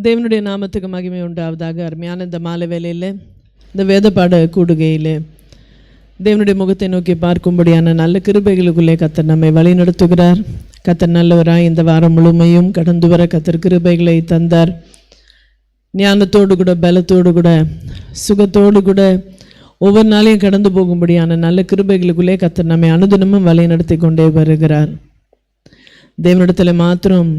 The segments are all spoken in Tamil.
தேவனுடைய நாமத்துக்கு மகிமை உண்டாவதாக. அருமையான இந்த மாலை வேளையில் இந்த வேத பாட கூடுகையில் தேவனுடைய முகத்தை நோக்கி பார்க்கும்படியான நல்ல கிருபைகளுக்குள்ளே கர்த்தர் நம்மை வழி நடத்துகிறார். கர்த்தர் நல்லவராய் இந்த வாரம் முழுமையும் கடந்து வர கர்த்தர் கிருபைகளை தந்தார். ஞானத்தோடு கூட பலத்தோடு கூட சுகத்தோடு கூட ஒவ்வொரு நாளையும் கடந்து போகும்படியான நல்ல கிருபைகளுக்குள்ளே கர்த்தர் நம்மை அனுதினமும் வழி நடத்தி கொண்டே வருகிறார். தேவனிடத்தில் மாத்திரம்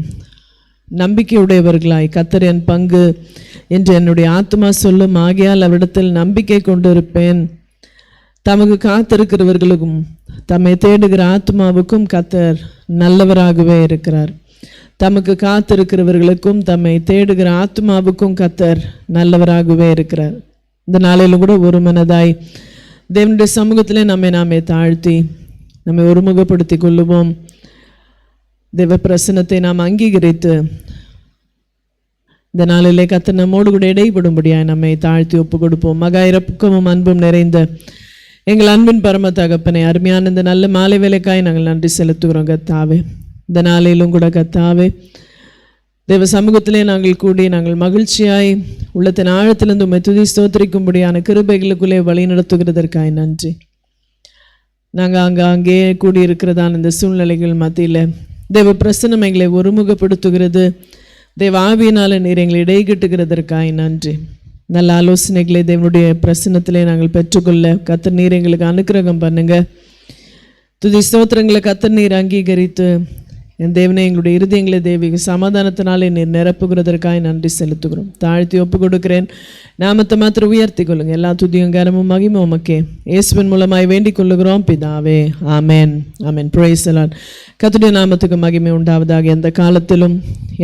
நம்பிக்கையுடையவர்களாய் கர்த்தர் என் பங்கு என்று என்னுடைய ஆத்மா சொல்லும், ஆகையால் அவரிடத்தில் நம்பிக்கை கொண்டிருப்பேன். தமக்கு காத்திருக்கிறவர்களுக்கும் தம்மை தேடுகிற ஆத்மாவுக்கும் கர்த்தர் நல்லவராகவே இருக்கிறார். தமக்கு காத்திருக்கிறவர்களுக்கும் தம்மை தேடுகிற ஆத்மாவுக்கும் கர்த்தர் நல்லவராகவே இருக்கிறார். இந்த நாளிலும் கூட ஒரு மனதாய் தேவனுடைய சமூகத்திலே நாமே தாழ்த்தி நம்மை ஒருமுகப்படுத்தி கொள்ளுவோம். தேவ பிரசன்னத்தை நாம் அங்கீகரித்து இந்த நாளிலே கர்த்தர் நம்மோடு கூட இடைப்படும்படியாய் நம்மை தாழ்த்தி ஒப்பு கொடுப்போம். மகா இரக்கமும் அன்பும் நிறைந்த எங்கள் அன்பின் பரம தகப்பனை, அருமையான இந்த நல்ல மாலை வேலைக்காய் நாங்கள் நன்றி செலுத்துகிறோம். கர்த்தாவே, இந்த நாளிலும் கூட கர்த்தாவே தேவ சமூகத்திலே நாங்கள் கூடி நாங்கள் மகிழ்ச்சியாய் உள்ளத்தின் ஆழத்திலிருந்து உம்மை துதி ஸ்தோத்திரிக்கும்படியான கிருபைகளுக்குள்ளே வழி நடத்துகிறதற்காய் நன்றி. நாங்கள் அங்கே கூடியிருக்கிறதான இந்த சூழ்நிலைகள் மத்தியில் தேவ பிரசன்னம் எங்களை ஒருமுகப்படுத்துகிறது. தேவ ஆவியினால நீர் எங்களை இடைகட்டுகிறதற்காய் நன்றி. நல்ல ஆலோசனைகளை தேவனுடைய பிரசன்னத்திலே நாங்கள் பெற்றுக்கொள்ள கர்த்தர் நீர் எங்களுக்கு அனுக்கிரகம் பண்ணுங்க. துதி ஸ்தோத்திரங்களை கர்த்தர் நீர் அங்கீகரித்து என் தேவனை எங்களுடைய இருதயங்களை தேவிக சமாதானத்தினாலே நீர் நிரப்புகிறதற்காக நன்றி செலுத்துகிறோம். தாழ்த்தி ஒப்பு கொடுக்கிறேன். நாமத்தை மாத்திரம் உயர்த்தி கொள்ளுங்க. எல்லா துதியும் கரமும் மகிமை உமக்கே இயேசுவின் மூலமாய் வேண்டிக் கொள்ளுகிறோம் பிதாவே, ஆமென். ஆமென். Praise the lord. கர்த்தருடைய நாமத்துக்கு மகிமை உண்டாவதாக. எந்த காலத்திலும்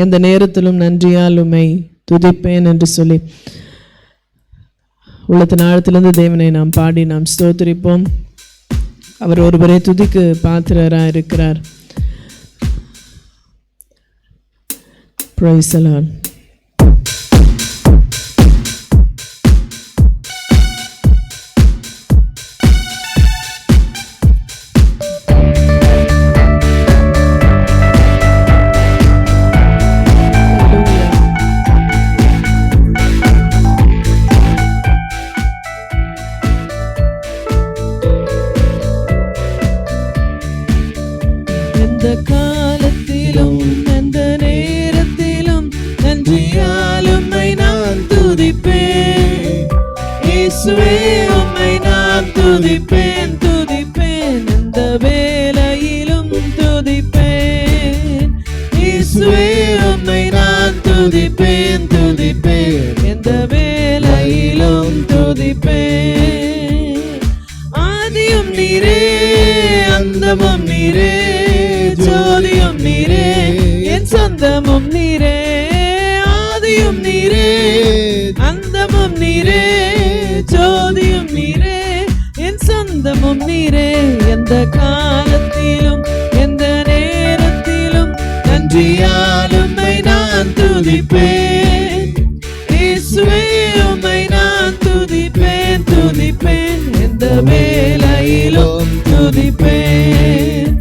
எந்த நேரத்திலும் நன்றியால் உம்மை துதிப்பேன் என்று சொல்லி உள்ளத்தின் ஆழத்திலிருந்து தேவனை நாம் பாடி நாம் ஸ்தோத்திரிப்போம். அவர் ஒருவரே துதிக்கு பாத்திரராக இருக்கிறார். Praise the Lord. எந்த காலத்திலும் எந்த நேரத்திலும் நன்றியால் உம்மை நான் துதிப்பேன். இயேசுவே உம்மை நான் துதிப்பேன் துதிப்பேன். எந்த வேளையிலும் துதிப்பேன். இயேசுவே உம்மை நான் துதிப்பேன் துதிப்பேன். எந்த வேளையிலும் துதிப்பேன். ஆதியும் நீரே அந்தமும் நீரே, ஜோதியும் நீரே என் சொந்தமும் நீரே. ஆதியும் நீரே அந்தமும் நீரே, ஜோதியும் நீரே என் சொந்தமும் நீரே. எந்த காலத்திலும் எந்த நேரத்திலும் நன்றியால் உம்மை நான் துதிப்பேன். இயேசுவே உம்மை நான் துதிப்பேன் துதிப்பேன். எந்த வேளையிலும் துதிப்பேன்.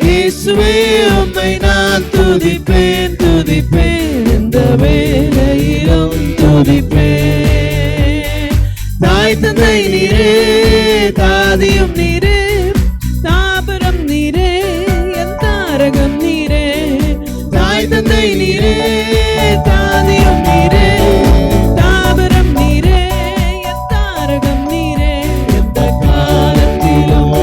இயேசுவே உம்மை நான் துதிப்பேன் துதிப்பேன். எந்த வேளையிலும் துதிப்பேன். தாய் தந்தை நீரே, தாதியும் நீரே, தாபரம் நீரே, என் தாரகம் நீரே. தாய் தந்தை நீரே, தாதியும் நீரே, தாபரம் நீரே, என் தாரகம் நீரே. எந்த காலத்திலும்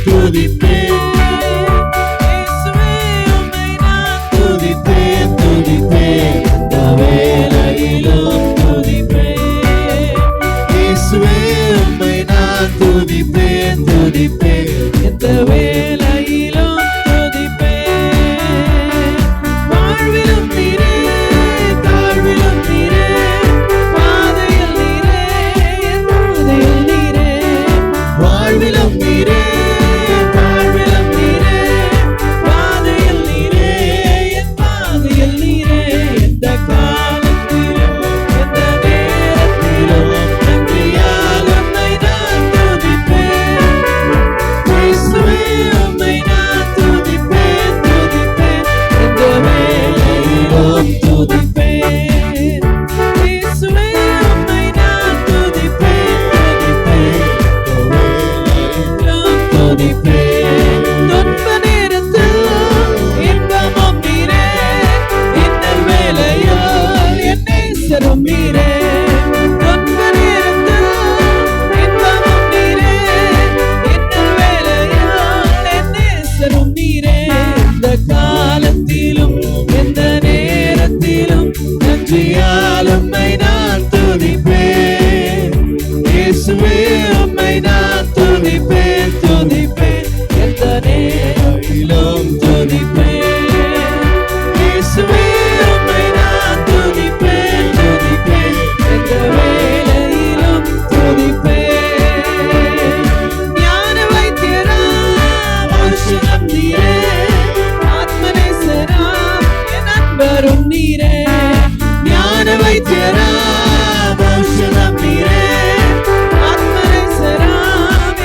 துதிப்பேன். இயேசுவே உம்மை நான் துதிப்பேன் துதிப்பேன். எந்த வேளையிலும் துதிப்பேன். இயேசுவே உம்மை நான் துதிப்பேன் துதிப்பேன். எந்த வேளையிலும் துதிப்பேன். வாழ்விலும் நீரே தாழ்விலும் நீரே, பாதையில் நீரே என் பாதையில் நீரே. வாழ்விலும் நீரே துதிப்பேன். இயேசுவே உம்மை நான் துதிப்பேன் துதிப்பேன் எந்த நேரத்திலும் துதிப்பேன் இயேசுவே உம்மை நான் துதிப்பேன் துதிப்பேன் எந்த வேளையிலும் துதிப்பேன் ஞான வைத்தியரா ஔஷதம் நீரே ஆத்மநேசரா என் அன்பரும் நீரே ஞான வைத்தியரா ஔஷதம் நீரே ஆத்மநேசரா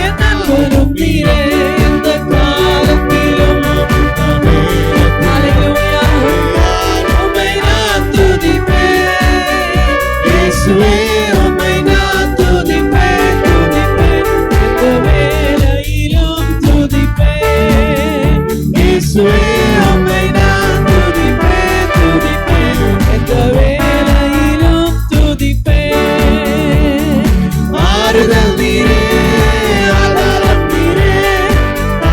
என் அன்பரும் நீரே எந்த காலத்திலும் ஹல்லேலூயா உம்மை நான் துதிப்பேன் இயேசுவே உம்மை நான் துதிப்பேன் துதிப்பேன் எந்த வேளையிலும் துதிப்பேன் இயேசுவே உம்மை நான் துதிப்பேன் துதிப்பேன் எந்த வேளையிலும் துதிப்பேன் ஆறுதல் நீரே ஆதாரம் நீரே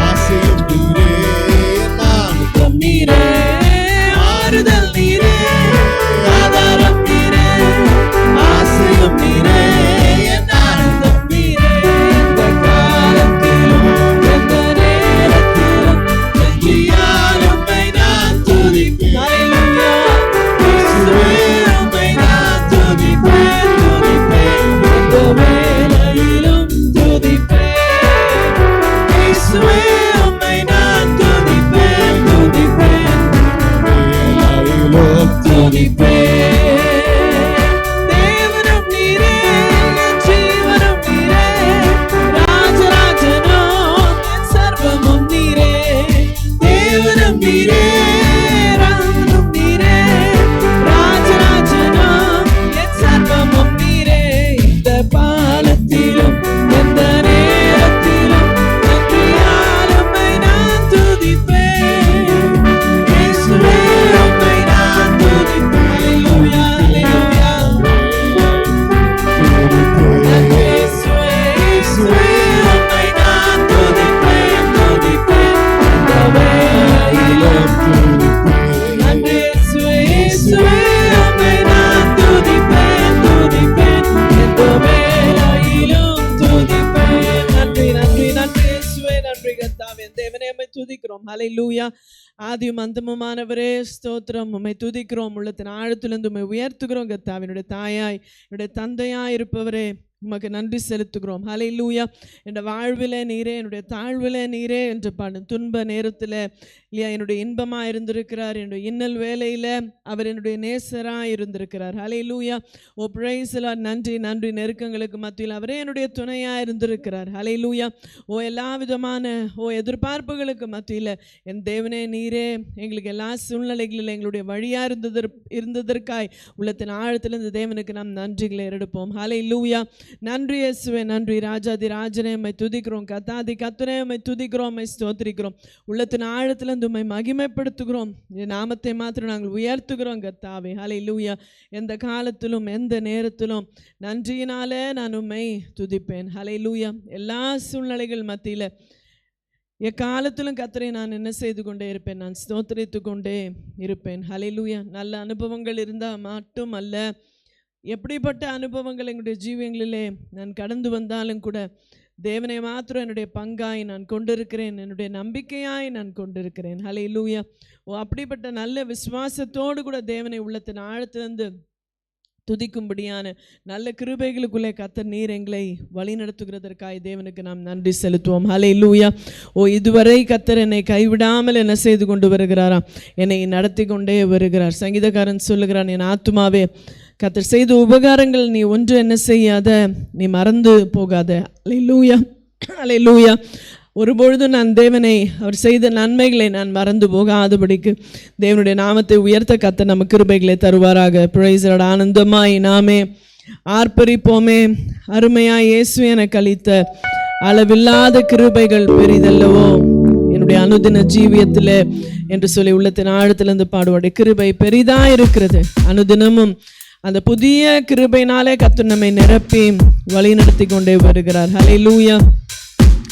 ஆசையும் நீரே நாமம் நீரே ஆறுதல் நீரே ஆதாரம் நீரே ஆசையும் நீரே என் ஆனந்தம் நீரே எந்த காலத்திலும் எந்த நேரத்திலும் நன்றியால் உம்மை நான் துதிப்பேன் ஹல்லேலூயா இயேசுவே உம்மை நான் துதிப்பேன் துதிப்பேன் எந்த வேளையிலும் துதிப்பேன் இயேசுவே உம்மை நான் துதிப்பேன் துதிப்பேன் வேளையிலும் துதிப்பேன் தேவனும் நீரே என் ஜீவனும் நீரே ராஜராஜனோ என் சர்வமும் நீரே தேவனும் நீரே ராமனும் நீரே ராஜராஜனோ என் சர்வமும் நீரே இந்த பாலத்திலும் எந்த நேரத்திலும் நன்றியால் உம்மை நான் துதிப்பேன் இயேசுவே உம்மை நான் துதிப்பேன் ஹல்லேலூயா ஹல்லேலூயா நன்றி இயேசுவே இயேசுவே உம்மை நான் துதிப்பேன் துதிப்பேன் எந்த வேளையிலும் நன்றி இயேசுவே இயேசுவே உம்மை நான் துதிப்பேன் துதிப்பேன் எந்த வேளையிலும் துதிப்பேன் நன்றி நன்றி நன்றி இயேசுவே நன்றி கர்த்தாவே தேவனே உம்மை துதிக்கிறோம் ஹல்லேலூயா ஆதியும் அந்தமுமானவரே ஸ்தோத்திரம் உம்மை துதிக்கிறோம் உள்ளத்தின் ஆழத்திலிருந்து உம்மை உயர்த்துகிறோம் கர்த்தாவே என்னுடைய தாயாய் என்னுடைய தந்தையாய் இருப்பவரே உமக்கு நன்றி செலுத்துகிறோம் ஹல்லேலூயா என் வாழ்விலே நீரே என்னுடைய தாழ்விலே நீரே என்று பாடும் துன்ப நேரத்தில் இல்லையா என்னுடைய இன்பமாக இருந்திருக்கிறார் என்னுடைய இன்னல் வேலையில் அவர் என்னுடைய நேசராக இருந்திருக்கிறார் ஹல்லேலூயா ஓ பிரைஸ் லார்ட் நன்றி நன்றி நெருக்கங்களுக்கு மத்தியில் அவரே என்னுடைய துணையாக இருந்திருக்கிறார் ஹல்லேலூயா ஓ எல்லா விதமான எதிர்பார்ப்புகளுக்கு மத்தியில் என் தேவனே நீரே எங்களுக்கு எல்லா சூழ்நிலைகளில் எங்களுடைய வழியாக இருந்ததற்காய் உள்ளத்தின் ஆழத்தில் இந்த தேவனுக்கு நாம் நன்றிகளை எடுப்போம் ஹல்லேலூயா நன்றி இயேசுவே நன்றி ராஜாதி ராஜனே உம்மை துதிக்கிறோம் கத்தாதி கர்த்தரே உம்மை துதிக்கிறோம் உம்மை ஸ்தோத்திரிக்கிறோம் உள்ளத்தின் ஆழத்திலிருந்து உம்மை மகிமைப்படுத்துகிறோம் என் நாமத்தை மாத்திரம் நாங்கள் உயர்த்துகிறோம் கர்த்தாவே ஹல்லேலூயா எந்த காலத்திலும் எந்த நேரத்திலும் நன்றியினாலே நான் உம்மை துதிப்பேன் ஹல்லேலூயா எல்லா சூழ்நிலைகள் மத்தியில் எக்காலத்திலும் கர்த்தரை நான் என்ன செய்து கொண்டே இருப்பேன் நான் ஸ்தோத்திரித்து கொண்டே இருப்பேன் ஹல்லேலூயா நல்ல அனுபவங்கள் இருந்தால் மட்டும் அல்ல எப்படிப்பட்ட அனுபவங்கள் எங்களுடைய ஜீவியங்களிலே நான் கடந்து வந்தாலும் கூட தேவனை மாத்திரம் என்னுடைய பங்காய் நான் கொண்டிருக்கிறேன் என்னுடைய நம்பிக்கையாய் நான் கொண்டிருக்கிறேன் ஹல்லேலூயா அப்படிப்பட்ட நல்ல விசுவாசத்தோடு கூட தேவனை உள்ளத்தின் ஆழத்திலிருந்து துதிக்கும்படியான நல்ல கிருபைகளுக்குள்ளே கர்த்தர் நீர் எங்களை வழி நடத்துகிறதற்காக தேவனுக்கு நாம் நன்றி செலுத்துவோம் ஹல்லேலூயா இதுவரை கர்த்தர் என்னை கைவிடாமல் என்ன செய்து கொண்டு வருகிறாராம் என்னை நடத்தி கொண்டே வருகிறார் சங்கீதக்காரன் சொல்லுகிறான் என் ஆத்துமாவே கர்த்தர் செய்த உபகாரங்கள் நீ ஒன்று என்ன செய்யாத நீ மறந்து போகாத ஹல்லேலூயா ஹல்லேலூயா ஒருபொழுதும் நான் தேவனை அவர் செய்த நன்மைகளை நான் மறந்து போகாதபடிக்கு தேவனுடைய நாமத்தை உயர்த்த கர்த்தர் நமக்கு கிருபைகளை தருவாராக பிரைஸ் தி லார்ட் ஆனந்தமாய் நாமே ஆர்ப்பரிப்போமே அருமையாய் இயேசு எனக்கு அளித்த அளவில்லாத கிருபைகள் பெரிதல்லவோ என்னுடைய அனுதின ஜீவியத்தில் என்று சொல்லி உள்ளத்தின் ஆழத்திலிருந்து பாடுவாடைய கிருபை பெரிதா இருக்கிறது அனுதினமும் அந்த புதிய கிருபையினாலே கர்த்தர் நம்மை நிரப்பி வழி நடத்தி கொண்டே வருகிறார் ஹல்லேலூயா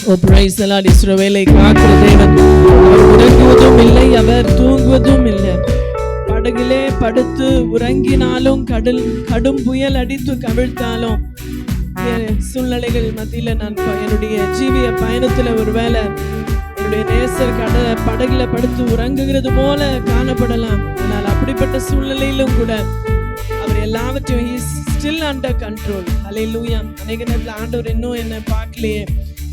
ஓ பிரைஸ் தி லார்ட் இஸ்ரவேலை காக்கிற தேவன் அவர் உறங்குவதும் இல்லை அவர் தூங்குவதும் இல்லை படகிலே படுத்து உறங்கினாலும் கடும் புயல் அடித்து கவிழ்த்தாலும் சூழ்நிலைகள் மத்தியில நான் என்னுடைய ஜீவிய பயணத்துல ஒருவேளை என்னுடைய நேசர் படகுல படுத்து உறங்குகிறது போல காணப்படலாம். ஆனால் அப்படிப்பட்ட சூழ்நிலையிலும் கூட அவர் எல்லாவற்றையும் he is still under control. ஹல்லேலூயா. அநேக நேரத்துல ஆண்டவர் இன்னும் என்ன பார்க்கலையே,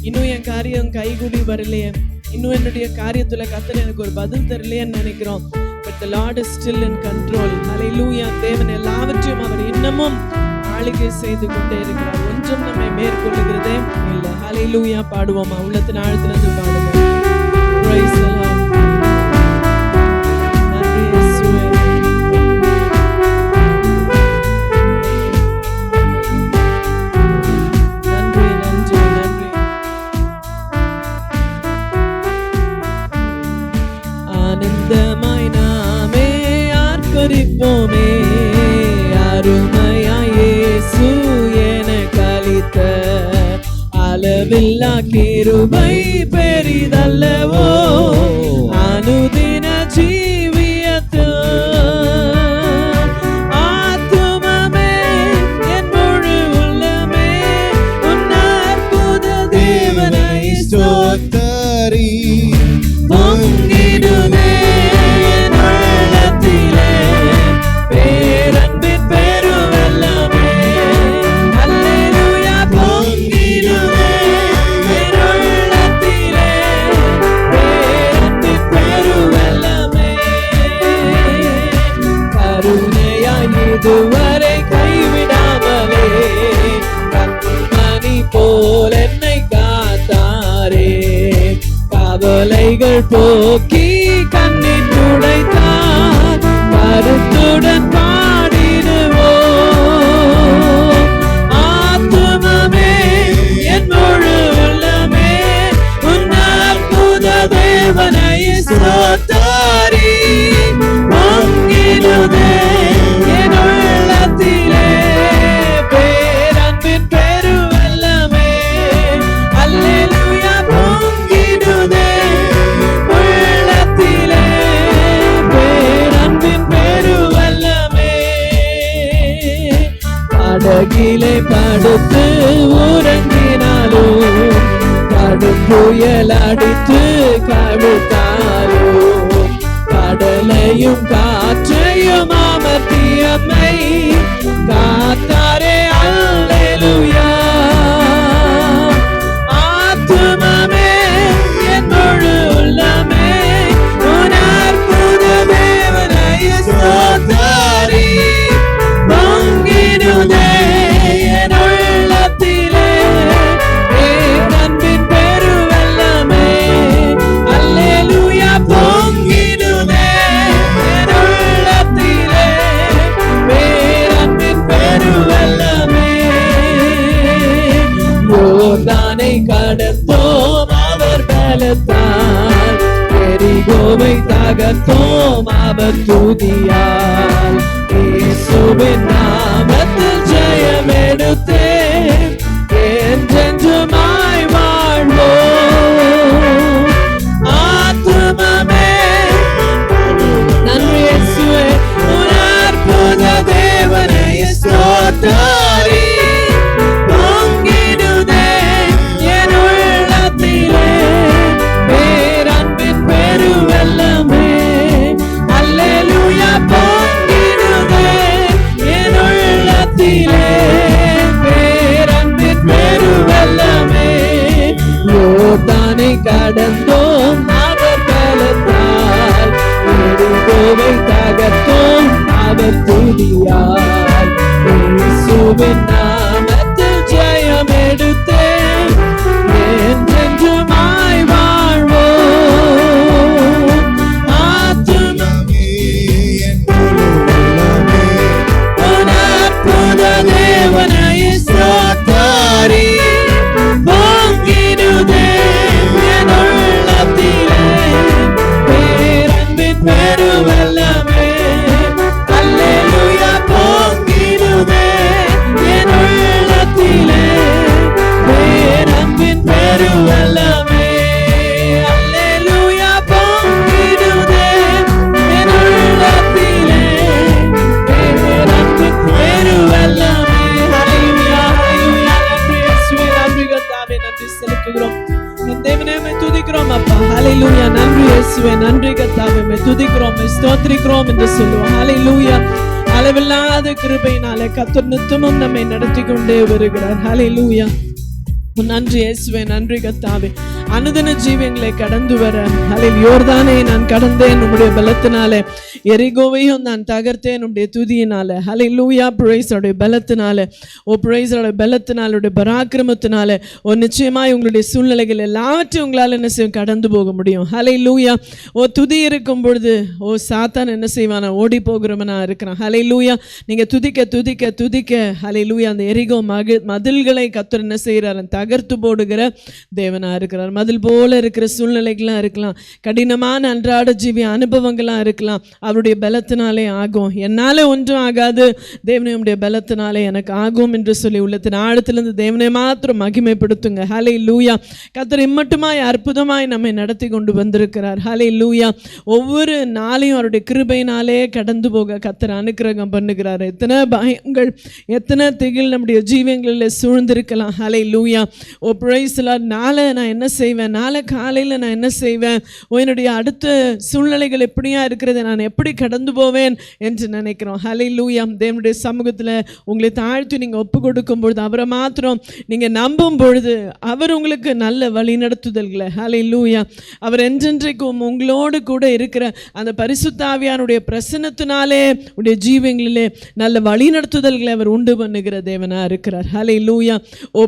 இன்னும் என் காரியம் கைகூடி வரலையே, இன்னும் என்னுடைய காரியத்துல கர்த்தர் எனக்கு ஒரு பதில் தரலையேன்னு நினைக்கிறோம். But the Lord is still in control. ஹல்லேலூயா. தேவன் எல்லாவற்றையும் அவர் இன்னமும் ஆளுகை செய்து கொண்டே இருக்கிறார். ஒன்றும் நம்மை மேற்கொள்ளுகிறதே இல்லை. ஹல்லேலூயா. பாடுவோமா? உள்ளத்தின் ஆழத்திலிருந்து பாடுவோம். Praise the Lord. நன்றி இயேசுவே. நன்றி நன்றி நன்றி. ஆனந்தமாய் நாமே ஆர்ப்பரிப்போமே, அருமையாய் இயேசு எனக்கு அளித்த அளவில்லா கிருபை பெரிதல்லவோ. அனுதின ஜீவியத்தில் ஆத்துமமே என் முழு உள்ளமே உன் அற்புத தேவனை ஸ்தோத்தரி. பொங்கிடுமே என் உள்ளத்திலே பேரன்பின் பெருவெள்ளமே. அல்லேலூயா. பொங்கிடுமே என் உள்ளத்திலே பேரன்பின் பெருவெள்ளமே. கருணையாய் இதுவரை கைவிடாமலே கண்மணி போல் என்னை காத்தாரே. கவலைகள் போக்கி கண்ணீர் துடைத்தார். கருத்துடன் பாடிடுவோம். ஆத்துமமே என் முழு உள்ளமே உன் அற்புத தேவனை ஸ்தோத்தரி. பொங்கிடுதே என் உள்ளத்திலே பேரன்பின் பெருவெள்ளமே. அல்லேலூயா. பொங்கிடுதே உள்ளத்திலே பேரன்பின் பெருவெள்ளமே. படகிலே படுத்து உறங்கினாலும் கடும் புயல் அடித்து கவிழ்த்தாலும் கடலையும் காற்றையும் அமர்த்தியம்மை காத்தாரே. அல்லேலூயா. ஆத்துமமே என் முழு உள்ளமே உன் அற்புத தேவனை ஸ்தோத்தரி. பொங்கிடுதே என் உள்ளத்திலே பேரன்பின் பெருவெள்ளமே. அல்லேலூயா. பொங்கிடுதே என் உள்ளத்திலே பேரன்பின் பெருவெள்ளமே. யோர்தானை கடந்தோம் அவர் பலத்தால், எரிகோவை தகர்த்தோம் அவர் துதியால். இயேசுவின் நாமத்தில் ஜெயம் எடுத்தேன், என்றென்றுமாய் வாழ்வோம். ஆத்துமமே நன்றி இயேசுவே உன் அற்புத தேவனை ஸ்தோத்தரி. பொங்கிடுதே என் உள்ளத்திலே பேரன்பின் பெருவெள்ளமே. அல்லேலூயா. பொங்கிடுதே என் உள்ளத்திலே பேரன்பின் பெருவெள்ளமே. யோர்தானை கடந்தோம் அவர் பலத்தால், எரிகோவை தகர்த்தோம் அவர் துதியால். இயேசுவின் நாமத்தில் ஜெயம் எடுத்தேன், என்றென்றுமாய் வாழ்வோம். ஆத்துமமே என் முழு உள்ளமே உன் அற்புத தேவனை ஸ்தோத்தரி. பொங்கிடுதே என் உள்ளத்திலே பேரன்பின் பெருவெள்ளமே. அல்லேலூயா. பொங்கிடுதே என் துதிக்கிறோம் அப்பா. ஹalleluya. நன்றி இயேசுவே, நன்றி கர்த்தாவே, துதிக்கிறோம், ஸ்தோத்திரிக்கிறோம் என்று சொல்லுவோம். ஹalleluya. அளவில்லாத கிருபையினாலே கர்த்தர் நித்தமும் நம்மை நடத்தி கொண்டே வருகிறார். ஹalleluya. நன்றி இயேசுவே, நன்றி கர்த்தாவே. அனுதின ஜீவங்களை கடந்து வர யோர்தானை நான் கடந்தேன் உம்முடைய பலத்தினாலே, எரிகோவையும் நான் தகர்த்தேன் உம்முடைய துதியினாலே. ஹalleluya. பிரைஸ் உடைய பலத்தினாலே, பிரைஸ் உடைய பலத்தினாலே, உடைய பராக்கிரமத்தினாலே நிச்சயமாய் உங்களுடைய சூழ்நிலைகள் எல்லாவற்றையும் உங்களால் என்ன செய்யும், கடந்து போக முடியும். ஹalleluya. துதி இருக்கும் பொழுது சாத்தான் என்ன செய்வானா, ஓடி போகிறவனா இருக்கிறான். ஹalleluya. நீங்க துதிக்க துதிக்க துதிக்க ஹalleluya அந்த எரிகோ மதில்களை கர்த்தர் என்ன செய்கிறார், தகர்த்து போடுகிற தேவனா இருக்கிறார். மதில் போல இருக்கிற சூழ்நிலைகளாக இருக்கலாம், கடினமான அன்றாட ஜீவி அனுபவங்களாக இருக்கலாம். அவருடைய பலத்தினாலே ஆகும். என்னால் ஒன்றும் ஆகாது, தேவனுடைய பலத்தினாலே எனக்கு ஆகும் என்று சொல்லி உள்ளத்தின் ஆழத்திலிருந்து தேவனை மாத்திரம் மகிமைப்படுத்துங்க. ஹalleluya. கர்த்தர் இம்மட்டுமாய் அற்புதமாய் நம்மை நடத்தி கொண்டு வந்திருக்கிறார். ஹalleluya. ஒவ்வொரு நாளையும் அவருடைய கிருபையினாலே கடந்து போக கர்த்தர் அனுக்கிரகம் பண்ணுகிறார். எத்தனை பயங்கள், எத்தனை திகில் நம்முடைய ஜீவங்களில் சூழ்ந்திருக்கலாம். ஹalleluya. Praise the Lord. நாளை நான் என்ன செய்வேன், நாளை காலையில் நான் என்ன செய்வேன், என்னுடைய அடுத்த சூழ்நிலைகள் எப்படியா இருக்கிறது, நான் எப்படி கடந்து போவேன் என்று நினைக்கிறோம். ஹalleluya. தேவனுடைய சமூகத்தில் உங்களை தாழ்த்தி நீங்கள் ஒப்பு கொடுக்கும் பொழுது, அவரை மாத்திரம் நீங்கள் நம்பும் பொழுது, அவர் உங்களுக்கு நல்ல வழி நடத்துதல்களை ஹalleluya அவர் என்றென்றைக்கும் உங்களோடு கூட இருக்கிற அந்த பரிசுத்த ஆவியானுடைய பிரசன்னத்தினாலே உடைய ஜீவங்களிலே நல்ல வழி நடத்துதல்களை அவர் உண்டு பண்ணுகிற தேவனாக இருக்கிறார். ஹalleluya.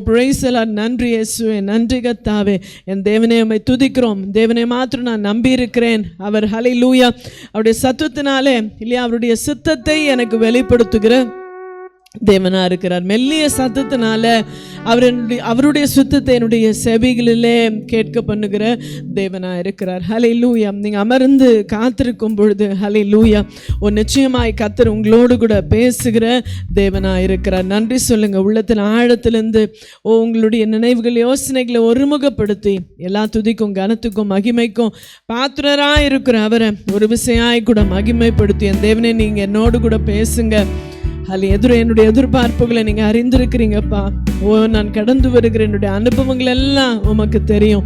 Praise the lord. நன்றி இயேசுவே, நன்றி கர்த்தாவே. என் தேவனே உம்மை துதிக்கிறோம். தேவனை மாத்திரம் நான் நம்பி இருக்கிறேன். அவர் ஹalleluya அவருடைய சத்தத்தினாலே இல்லையா, அவருடைய சித்தத்தை எனக்கு வெளிப்படுத்துகிற தேவனா இருக்கிறார். மெல்லிய சத்தத்தினால அவருடைய சுத்தத்தை என்னுடைய செவிகளிலே கேட்க பண்ணுகிற தேவனா இருக்கிறார். ஹalleluya. நீங்கள் அமர்ந்து காத்திருக்கும் பொழுது ஹalleluya நிச்சயமாய் கர்த்தர் உங்களோடு கூட பேசுகிற தேவனா இருக்கிறார். நன்றி சொல்லுங்க உள்ளத்தின் ஆழத்திலிருந்து. உங்களுடைய நினைவுகள், யோசனைகளை ஒருமுகப்படுத்தி எல்லா துதிக்கும் கனத்துக்கும் மகிமைக்கும் பாத்திரராக இருக்கிற அவரை ஒரு விசையாய் கூட மகிமைப்படுத்தி, என் தேவனே நீங்கள் என்னோடு கூட பேசுங்க. என்னுடைய எதிர்பார்ப்புகளை நீங்கள் அறிந்திருக்கிறீங்கப்பா. நான் கடந்து வருகிற என்னுடைய அனுபவங்கள் எல்லாம் உமக்கு தெரியும்.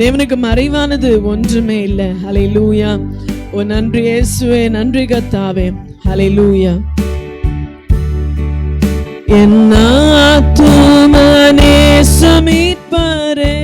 தேவனுக்கு மறைவானது ஒன்றுமே இல்லை. ஹalleluya. நன்றி இயேசுவே, நன்றி கர்த்தாவே. ஹalleluya. என் ஆத்துமனே மீட்பரே,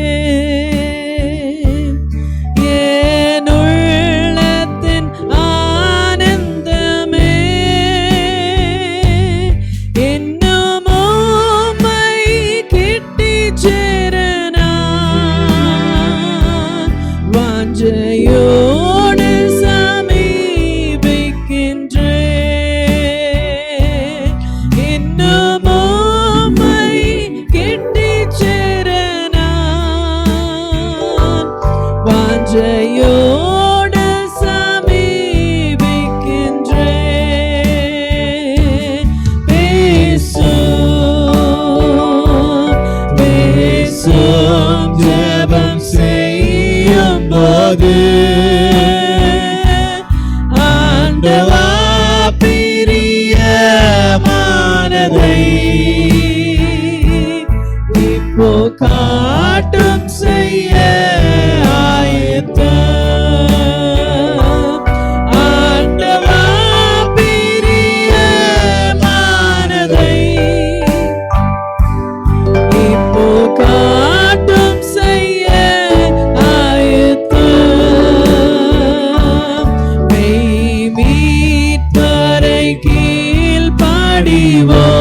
ஆண்டவா பிரியமானதை இப்போ காட்டும் செய்ய ஆயத்தம். ஆண்டவா பிரியமானதை இப்போ காட்டும் செய்ய ஆயத்தம். மெய் மீட்பரை கீழ் படிவோம்,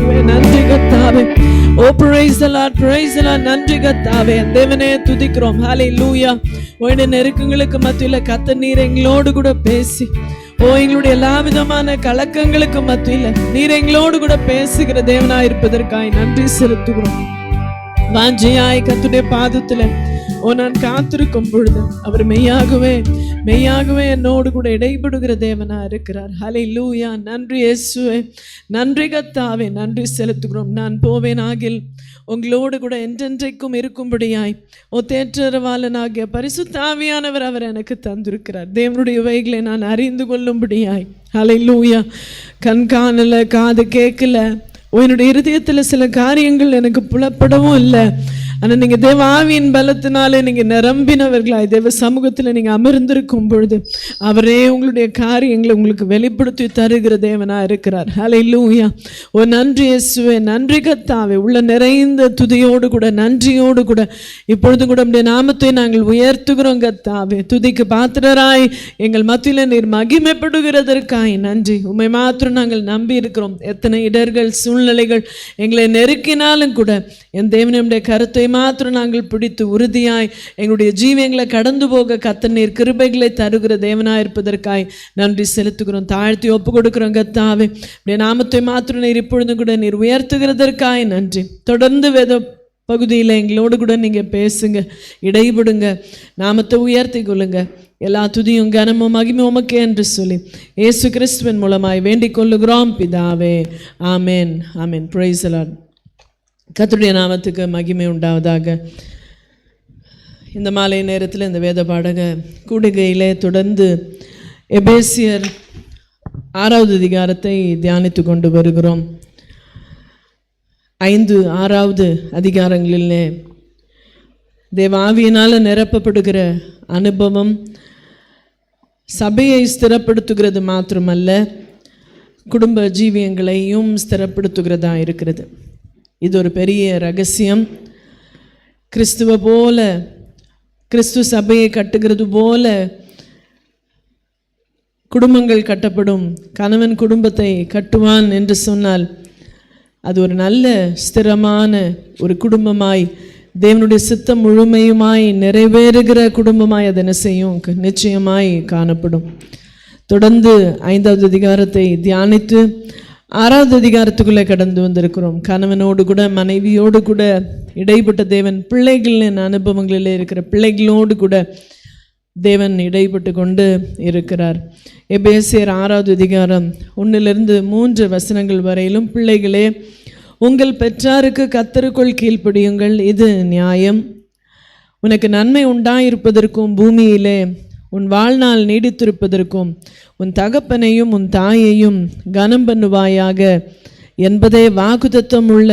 இயேசுவே. நன்றி கர்த்தாவே. ஓ praise the Lord, praise the Lord. நன்றி கர்த்தாவே. தேவனே துதிக்கிறோம். ஹல்லேலூயா. உடைய நெருக்கங்களுக்கு மத்தியில கர்த்தர் நீர் எங்களோடு கூட பேசி, எங்களுடைய எல்லா விதமான கலக்கங்களுக்கு மத்தியில நீர் எங்களோடு கூட பேசுகிற தேவனாய் இருப்பதற்காய் நன்றி செலுத்துகிறோம். வாஞ்சையாய் கர்த்தருடைய பாதத்துல நான் காத்திருக்கும் பொழுது அவர் மெய்யாகவே என்னோடு கூட இடைபடுகிற தேவனா இருக்கிறார். ஹல்லேலூயா. நன்றி இயேசுவே. நன்றி கர்த்தாவே. நன்றி செலுத்துகிறோம். நான் போவேன் ஆகில் உங்களோடு கூட என்றென்றைக்கும் இருக்கும்படியாய் தேற்றரவாளனாகிய பரிசுத்த ஆவியானவர் அவர் எனக்கு தந்திருக்கிறார். தேவனுடைய வழிகளை நான் அறிந்து கொள்ளும்படியாய். ஹல்லேலூயா. கண் காணல, காது கேட்கல, என்னுடைய இருதயத்தில் சில காரியங்கள் எனக்கு புலப்படவும் இல்லை. ஆனால் நீங்கள் தேவ ஆவியின் பலத்தினாலே நீங்கள் நிரம்பினவர்களாய் தேவ சமூகத்தில் நீங்கள் அமர்ந்திருக்கும் பொழுது அவரே உங்களுடைய காரியங்களை உங்களுக்கு வெளிப்படுத்தி தருகிற தேவனா இருக்கிறார். ஹல்லேலூயா. நன்றி இயேசுவே. நன்றி கர்த்தாவே. உள்ள நிறைந்த துதியோடு கூட நன்றியோடு கூட இப்பொழுது கூட நம்முடைய நாமத்தை நாங்கள் உயர்த்துகிறோம் கர்த்தாவே. துதிக்கு பாத்திரராய் எங்கள் மத்தியில் நீர் மகிமைப்படுகிறதற்காய் நன்றி. உம்மை மாத்திரம் நாங்கள் நம்பி இருக்கிறோம். எத்தனை இடர்கள் சூழ்நிலைகள் எங்களை நெருக்கினாலும் கூட என் தேவனுடைய கருத்தை மாத்திரம் நாங்கள் பிடித்து உறுதியாய் எங்களுடைய ஜீவங்களை கடந்து போக கர்த்தர் நீர் கிருபைகளை தருகிற தேவனாய் இருப்பதற்காய் நன்றி செலுத்துகிறோம். தாழ்த்தி ஒப்பு கொடுக்கிறோம் கர்த்தாவே. நாமத்தை மாத்திரம் நீர் இப்பொழுது கூட நீர் உயர்த்துகிறதற்காய் நன்றி. தொடர்ந்து வேத பகுதியில் எங்களோடு கூட நீங்கள் பேசுங்க, இடைபடுங்க, நாமத்தை உயர்த்தி கொள்ளுங்க. எல்லா துதியும் கனமும் மகிமையும் உமக்கே என்று சொல்லி இயேசு கிறிஸ்துவின் மூலமாய் வேண்டிக் கொள்ளுகிறோம் பிதாவே. ஆமென். ஆமென். Praise the lord. கர்த்தருடைய நாமத்துக்கு மகிமை உண்டாவதாக. இந்த மாலை நேரத்தில் இந்த வேத பாடக கூடுகையிலே தொடர்ந்து எபேசியர் 6வது அதிகாரத்தை தியானித்து கொண்டு வருகிறோம். 5, 6வது அதிகாரங்களிலே தேவ ஆவியினால் நிரப்பப்படுகிற அனுபவம் சபையை ஸ்திரப்படுத்துகிறது மாத்திரமல்ல, குடும்ப ஜீவியங்களையும் ஸ்திரப்படுத்துகிறதா இருக்கிறது. இது ஒரு பெரிய ரகசியம். கிறிஸ்து சபையை கட்டுகிறது போல குடும்பங்கள் கட்டப்படும். கணவன் குடும்பத்தை கட்டுவான் என்று சொன்னால் அது ஒரு நல்ல ஸ்திரமான ஒரு குடும்பமாய் தேவனுடைய சித்தம் முழுமையுமாய் நிறைவேறுகிற குடும்பமாய் அது என்ன செய்யும்? நிச்சயமாய் காணப்படும். தொடர்ந்து 5வது அதிகாரத்தை தியானித்து 6வது அதிகாரத்துக்குள்ளே கடந்து வந்திருக்கிறோம். கணவனோடு கூட மனைவியோடு கூட இடைப்பட்ட தேவன் பிள்ளைகளின் அனுபவங்களில் இருக்கிற பிள்ளைகளோடு கூட தேவன் இடைப்பட்டு கொண்டு இருக்கிறார். எபேசியர் 6வது அதிகாரம் 1 - 3 வசனங்கள் வரையிலும், பிள்ளைகளே உங்கள் பெற்றாருக்கு கர்த்தருக்குள் கீழ்ப்படியுங்கள், இது நியாயம். உனக்கு நன்மை உண்டாயிருப்பதற்கும் பூமியிலே உன் வாழ்நாள் நீடித்திருப்பதற்கும் உன் தகப்பனையும் உன் தாயையும் கனம் பண்ணுவாயாக என்பதே வாக்குத்தத்தம் உள்ள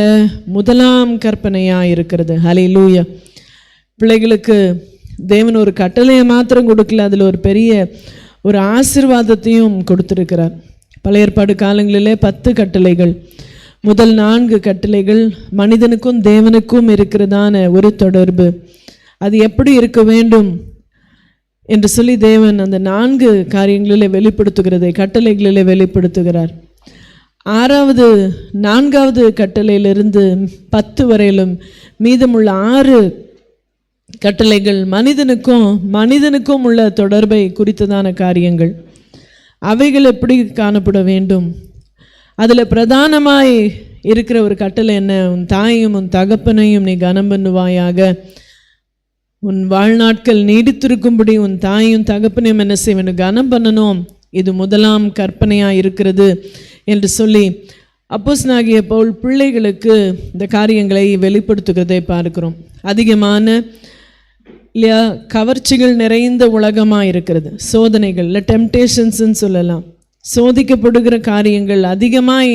முதலாம் கற்பனையாயிருக்கிறது. ஹல்லேலூயா. பிள்ளைகளுக்கு தேவன் ஒரு கட்டளையை மாத்திரம் கொடுக்கல, அதில் ஒரு பெரிய ஒரு ஆசீர்வாதத்தையும் கொடுத்திருக்கிறார். பழைய ஏற்பாடு காலங்களிலே 10 கட்டளைகள். முதல் 4 கட்டளைகள் மனிதனுக்கும் தேவனுக்கும் இருக்கிறதான ஒரு தொடர்பு. அது எப்படி இருக்க வேண்டும் என்று சொல்லி தேவன் அந்த 4 காரியங்களிலே வெளிப்படுத்துகிறதை கட்டளைகளிலே வெளிப்படுத்துகிறார். 4வது கட்டளையிலிருந்து 10 வரையிலும் மீதமுள்ள 6 கட்டளைகள் மனிதனுக்கும் உள்ள தொடர்பை குறித்ததான காரியங்கள். அவைகள் எப்படி காணப்பட வேண்டும்? அதில் பிரதானமாய் இருக்கிற ஒரு கட்டளை என்ன? உன் தாயையும் உன் தகப்பனையும் நீ கனம் பண்ணுவாயாக. உன் வாழ்நாட்கள் நீடித்திருக்கும்படி உன் தாயும் தகப்பனையும் என்ன செய்வேன்? கனம் பண்ணணும். இது முதலாம் கற்பனையாக இருக்கிறது என்று சொல்லி அப்போஸ்தலனாகிய பவுல் பிள்ளைகளுக்கு இந்த காரியங்களை வெளிப்படுத்துகிறதை பார்க்கிறோம். அதிகமான இல்லையா கவர்ச்சிகள் நிறைந்த உலகமாக இருக்கிறது. சோதனைகள் இல்லை டெம்டேஷன்ஸ்ன்னு சொல்லலாம். சோதிக்கப்படுகிற காரியங்கள் அதிகமாக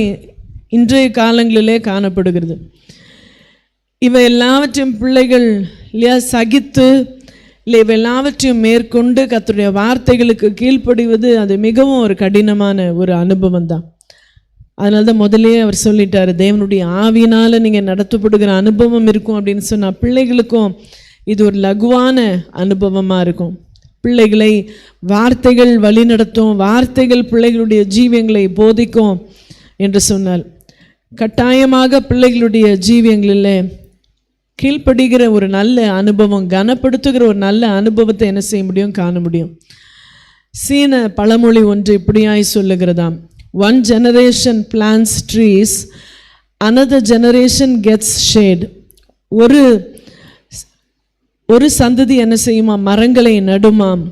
இன்றைய காலங்களிலே காணப்படுகிறது. இவை எல்லாவற்றையும் பிள்ளைகள் இல்லையா சகித்து இல்லை இவை எல்லாவற்றையும் மேற்கொண்டு கர்த்தருடைய வார்த்தைகளுக்கு கீழ்ப்படிவது அது மிகவும் ஒரு கடினமான ஒரு அனுபவம் தான். அதனால தான் முதலே அவர் சொல்லிட்டார், தேவனுடைய ஆவியினால் நீங்கள் நடத்தப்படுகிற அனுபவம் இருக்கும் அப்படின்னு சொன்னால் பிள்ளைகளுக்கும் இது ஒரு லகுவான அனுபவமாக இருக்கும். பிள்ளைகளை வார்த்தைகள் வழி நடத்தும், வார்த்தைகள் பிள்ளைகளுடைய ஜீவியங்களை போதிக்கும் என்று சொன்னால் கட்டாயமாக பிள்ளைகளுடைய ஜீவியங்களில் கீழ்ப்படுகிற ஒரு நல்ல அனுபவம், கனப்படுத்துகிற ஒரு நல்ல அனுபவத்தை என்ன செய்ய முடியும், காண முடியும். சீன பழமொழி ஒன்று இப்படியாய் சொல்லுகிறதாம்: one generation plants trees, another generation gets shade. ஒரு சந்ததி என்ன செய்யுமா, மரங்களை நடுமாம்,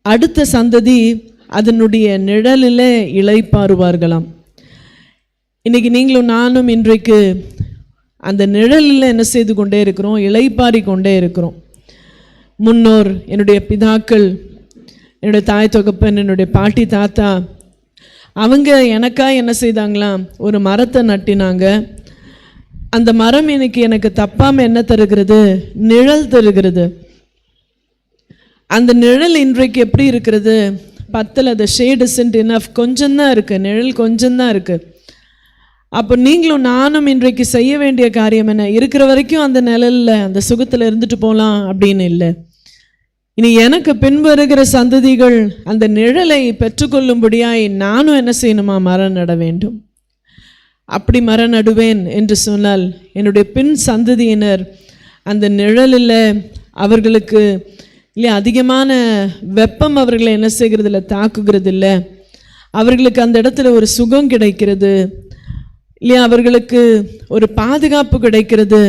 அடுத்த சந்ததி அதனுடைய நிழலில் இளைப்பாறுவார்களாம். இன்றைக்கி நீங்களும் நானும் இன்றைக்கு அந்த நிழலில் என்ன செய்து கொண்டே இருக்கிறோம், இளைப்பாரி கொண்டே இருக்கிறோம். முன்னோர், என்னுடைய பிதாக்கள், என்னுடைய தாய் தகப்பன், என்னுடைய பாட்டி தாத்தா, அவங்க எனக்காக என்ன செய்தாங்களாம், ஒரு மரத்தை நட்டினாங்க. அந்த மரம் எனக்கு தப்பாமல் என்ன தருகிறது, நிழல் தருகிறது. அந்த நிழல் இன்றைக்கு எப்படி இருக்கிறது, பத்தில் the shade isn't enough, கொஞ்சம்தான் இருக்குது, நிழல் கொஞ்சம்தான் இருக்குது. அப்போ நீங்களும் நானும் இன்றைக்கு செய்ய வேண்டிய காரியம் என்ன, இருக்கிற வரைக்கும் அந்த நிழலில் அந்த சுகத்தில் இருந்துட்டு போகலாம் அப்படின்னு இல்லை. இனி எனக்கு பின்வருகிற சந்ததிகள் அந்த நிழலை பெற்றுக்கொள்ளும்படியாய் நானும் என்ன செய்யணுமா, மரம் நட வேண்டும். அப்படி மரம் நடுவேன் என்று சொன்னால் என்னுடைய பின் சந்ததியினர் அந்த நிழலில் அவர்களுக்கு இல்லை அதிகமான வெப்பம் அவர்களை என்ன செய்கிறது இல்லை, தாக்குகிறது இல்லை. அவர்களுக்கு அந்த இடத்துல ஒரு சுகம் கிடைக்கிறது இல்லையா, அவர்களுக்கு ஒரு பாதுகாப்பு கிடைக்கிறது.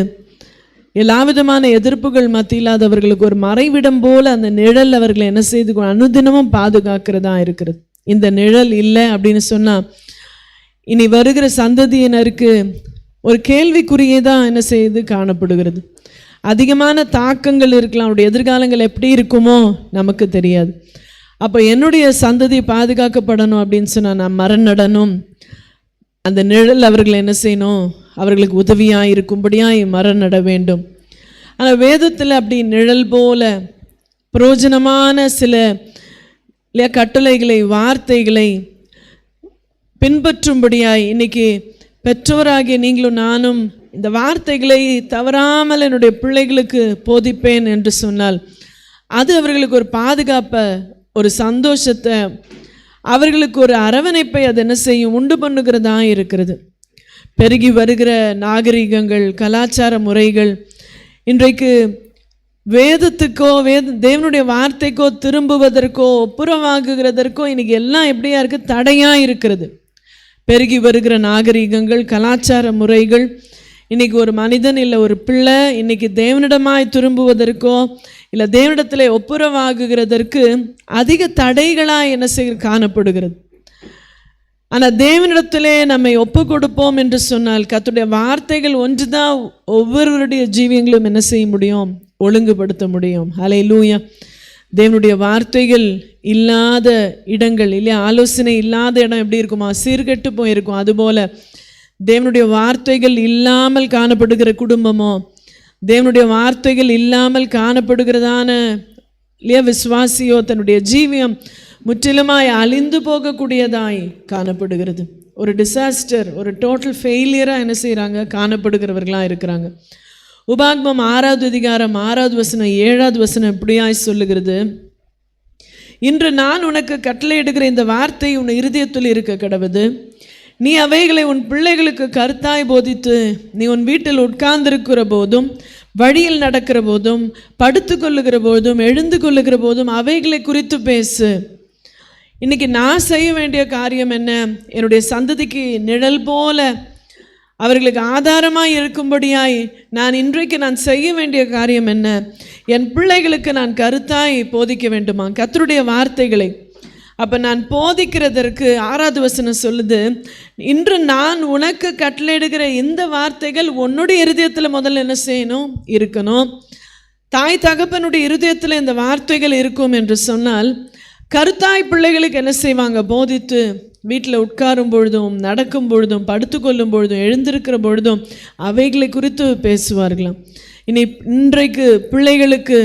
எல்லா விதமான எதிர்ப்புகள் மத்தியில் அவர்களுக்கு ஒரு மறைவிடம் போல அந்த நிழல் அவர்களை என்ன செய்து அனுதினமும் பாதுகாக்கிறதா இருக்கிறது. இந்த நிழல் இல்லை அப்படின்னு சொன்னால் இனி வருகிற சந்ததியினருக்கு ஒரு கேள்விக்குறியே தான் என்ன செய்து காணப்படுகிறது. அதிகமான தாக்கங்கள் இருக்கலாம், அவருடைய எதிர்காலங்கள் எப்படி இருக்குமோ நமக்கு தெரியாது. அப்போ என்னுடைய சந்ததி பாதுகாக்கப்படணும் அப்படின்னு சொன்னால் நான் மரம் நடணும், அந்த நிழல் அவர்களை என்ன செய்யணும், அவர்களுக்கு உதவியாக இருக்கும்படியாக மரம் நட வேண்டும். ஆனால் வேதத்தில் அப்படி நிழல் போல பிரயோஜனமான சில இல்லையா கட்டளைகளை, வார்த்தைகளை பின்பற்றும்படியாய் இன்னைக்கு பெற்றோராகிய நீங்களும் நானும் இந்த வார்த்தைகளை தவறாமல் என்னுடைய பிள்ளைகளுக்கு போதிப்பேன் என்று சொன்னால் அது அவர்களுக்கு ஒரு பாதுகாப்பை, ஒரு சந்தோஷத்தை, அவர்களுக்கு ஒரு அரவணைப்பை அது என்ன செய்யும், உண்டு பண்ணுகிறதா இருக்கிறது. பெருகி வருகிற நாகரிகங்கள், கலாச்சார முறைகள் இன்றைக்கு வேதத்துக்கோ தேவனுடைய வார்த்தைக்கோ திரும்புவதற்கோ ஒப்புரவாகுகிறதற்கோ இன்னைக்கு எல்லாம் எப்படியா இருக்குது, தடையாக இருக்கிறது. பெருகி வருகிற நாகரிகங்கள், கலாச்சார முறைகள் இன்றைக்கி ஒரு மனிதன் இல்லை ஒரு பிள்ளை இன்றைக்கி தேவனிடமாய் திரும்புவதற்கோ இல்லை தேவனிடத்தில் ஒப்புரவாகுகிறதற்கு அதிக தடைகளாக என்ன செய்ய காணப்படுகிறது. ஆனால் தேவனிடத்திலே நம்மை ஒப்பு கொடுப்போம் என்று சொன்னால் கர்த்தருடைய வார்த்தைகள் ஒன்று தான் ஒவ்வொருவருடைய ஜீவியங்களும் என்ன செய்ய முடியும், ஒழுங்குபடுத்த முடியும். ஹல்லேலூயா. தேவனுடைய வார்த்தைகள் இல்லாத இடங்கள் இல்லையா, ஆலோசனை இல்லாத இடம் எப்படி இருக்குமா, சீர்கெட்டு போயிருக்கும். அதுபோல் தேவனுடைய வார்த்தைகள் இல்லாமல் காணப்படுகிற குடும்பமோ, தேவனுடைய வார்த்தைகள் இல்லாமல் காணப்படுகிறதான இல்லையா விசுவாசியோ, தன்னுடைய ஜீவியம் முற்றிலுமாய் அழிந்து போகக்கூடியதாய் காணப்படுகிறது. ஒரு டிசாஸ்டர், ஒரு டோட்டல் ஃபெயிலியராக என்ன செய்கிறாங்க, காணப்படுகிறவர்களாக இருக்கிறாங்க. உபாகமம் 6வது அதிகாரம் 6வது வசனம் 7வது வசனம் இப்படியாய் சொல்லுகிறது: இன்று நான் உனக்கு கட்டளையிடுகிற இந்த வார்த்தை உன் இருதயத்தில் இருக்க கடவுது, நீ அவைகளை உன் பிள்ளைகளுக்கு கருத்தாய் போதித்து நீ உன் வீட்டில் உட்கார்ந்திருக்கிற போதும், வழியில் நடக்கிற போதும், படுத்து கொள்ளுகிற போதும், எழுந்து கொள்ளுகிற போதும் அவைகளை குறித்து பேசு. இன்றைக்கி நான் செய்ய வேண்டிய காரியம் என்ன, என்னுடைய சந்ததிக்கு நிழல் போல அவர்களுக்கு ஆதாரமாக இருக்கும்படியாய் நான் செய்ய வேண்டிய காரியம் என்ன, என் பிள்ளைகளுக்கு நான் கருத்தாய் போதிக்க வேண்டுமா கர்த்தருடைய வார்த்தைகளை. அப்போ நான் போதிக்கிறதற்கு 6வது வசனம் சொல்லுது, இன்று நான் உனக்கு கட்டளையிடுகிற இந்த வார்த்தைகள் உன்னுடைய இருதயத்தில் முதல்ல என்ன செய்யணும், இருக்கணும். தாய் தகப்பனுடைய இருதயத்தில் இந்த வார்த்தைகள் இருக்கும் என்று சொன்னால் கருத்தாய் பிள்ளைகளுக்கு என்ன செய்வாங்க, போதித்து வீட்டில் உட்காரும் பொழுதும், நடக்கும் பொழுதும், படுத்துக்கொள்ளும் பொழுதும், எழுந்திருக்கிற பொழுதும் அவைகளை குறித்து பேசுவார்களாம். இன்றைக்கு பிள்ளைகளுக்கு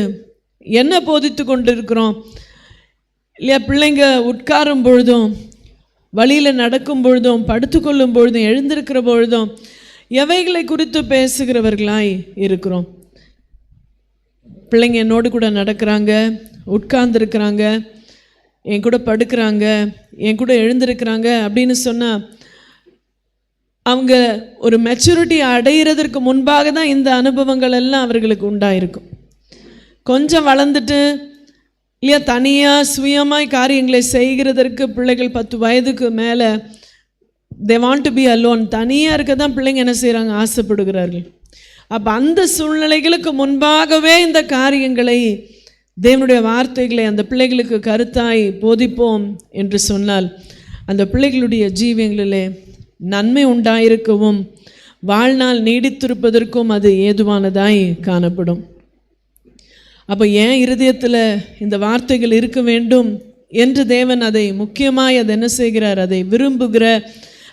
என்ன போதித்து கொண்டிருக்கிறோம் இல்லையா, பிள்ளைங்க உட்காரும் பொழுதும், வழியில் நடக்கும் பொழுதும், படுத்துக்கொள்ளும் பொழுதும், எழுந்திருக்கிற பொழுதும் எவைகளை குறித்து பேசுகிறவர்களாய் இருக்கிறோம். பிள்ளைங்க என்னோடு கூட நடக்கிறாங்க, உட்கார்ந்துருக்கிறாங்க, என் கூட படுக்கிறாங்க, என் கூட எழுந்திருக்கிறாங்க அப்படின்னு சொன்னால் அவங்க ஒரு மெச்சூரிட்டி அடைகிறதற்கு முன்பாக தான் இந்த அனுபவங்கள் எல்லாம் அவர்களுக்கு உண்டாயிருக்கும். கொஞ்சம் வளர்ந்துட்டு இல்லையா தனியாக சுயமாய் காரியங்களை செய்கிறதற்கு பிள்ளைகள் 10 வயதுக்கு மேலே they want to be alone, தனியாக இருக்க தான் பிள்ளைங்க என்ன செய்கிறாங்க, ஆசைப்படுகிறார்கள். அப்போ அந்த சூழ்நிலைகளுக்கு முன்பாகவே இந்த காரியங்களை தேவனுடைய வார்த்தைகளை அந்த பிள்ளைகளுக்கு கருத்தாய் போதிப்போம் என்று சொன்னால் அந்த பிள்ளைகளுடைய ஜீவியங்களிலே நன்மை உண்டாயிருக்கவும் வாழ்நாள் நீடித்திருப்பதற்கும் அது ஏதுவானதாய் காணப்படும். அப்போ ஏன் இருதயத்தில் இந்த வார்த்தைகள் இருக்க வேண்டும் என்று தேவன் அதை முக்கியமாய் அதை என்ன செய்கிறார், அதை விரும்புகிற,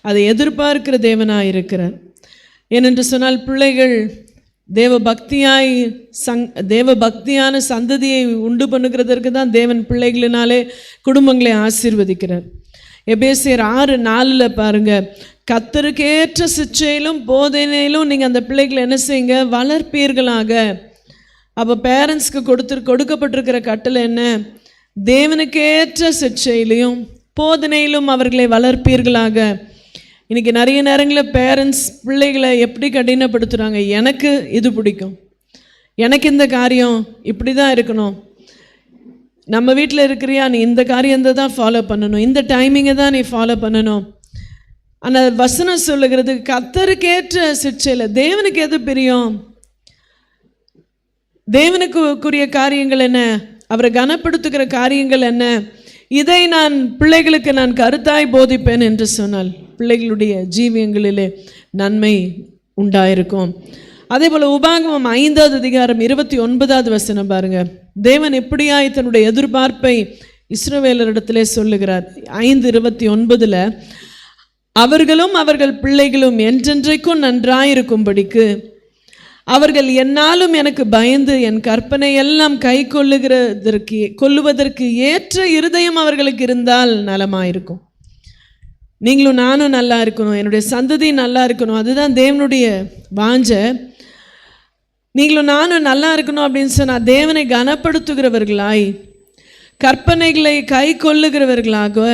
அதை எதிர்பார்க்கிற தேவனாய் இருக்கிறார். ஏனென்று சொன்னால் பிள்ளைகள் தேவ பக்தியான சந்ததியை உண்டு பண்ணுகிறதற்கு தான் தேவன் பிள்ளைகளினாலே குடும்பங்களை ஆசீர்வதிக்கிறார். எபேசியர் 6:4 பாருங்க, கர்த்தருக்கேற்ற சிட்சையிலும் போதனையிலும் நீங்கள் அந்த பிள்ளைகளை என்ன செய்யுங்க, வளர்ப்பீர்களாக. அப்போ பேரண்ட்ஸ்க்கு கொடுக்கப்பட்டிருக்கிற கட்டளை என்ன, தேவனுக்கேற்ற சிட்சையிலையும் போதனையிலும் அவர்களை வளர்ப்பீர்களாக. இன்றைக்கி நிறைய நேரங்களில் பேரண்ட்ஸ் பிள்ளைகளை எப்படி கடினப்படுத்துகிறாங்க, எனக்கு இது பிடிக்கும், எனக்கு இந்த காரியம் இப்படி தான் இருக்கணும், நம்ம வீட்டில் இருக்கிறியா நீ இந்த காரியத்தை தான் ஃபாலோ பண்ணணும், இந்த டைமிங்கை தான் நீ ஃபாலோ பண்ணணும். ஆனால் வசனம் சொல்லுகிறது கர்த்தருக்கேற்ற சிட்சையில் தேவனுக்கு எது பிரியம், தேவனுக்குரிய காரியங்கள் என்ன, அவரை கனப்படுத்துகிற காரியங்கள் என்ன, இதை நான் பிள்ளைகளுக்கு நான் கருத்தாய் போதிப்பேன் என்று சொன்னால் பிள்ளைகளுடைய ஜீவியங்களிலே நன்மை உண்டாயிருக்கும். அதே போல் உபாகமம் 5வது அதிகாரம் 29வது வசனம் பாருங்க, தேவன் எப்படியாய் தன்னுடைய எதிர்பார்ப்பை இஸ்ரவேலரிடத்திலே சொல்லுகிறார். 5:29 அவர்களும் அவர்கள் பிள்ளைகளும் என்றென்றைக்கும் நன்றாயிருக்கும்படிக்கு அவர்கள் என்னாலும் எனக்கு பயந்து என் கற்பனை எல்லாம் கை கொள்ளுவதற்கு ஏற்ற இருதயம் அவர்களுக்கு இருந்தால் நலமாயிருக்கும். நீங்களும் நானும் நல்லா இருக்கணும், என்னுடைய சந்ததி நல்லா இருக்கணும், அதுதான் தேவனுடைய வாஞ்சை. நீங்களும் நானும் நல்லா இருக்கணும் அப்படின்னு சொன்னால் தேவனை கனப்படுத்துகிறவர்களாய் கற்பனைகளை கை கொள்ளுகிறவர்களாக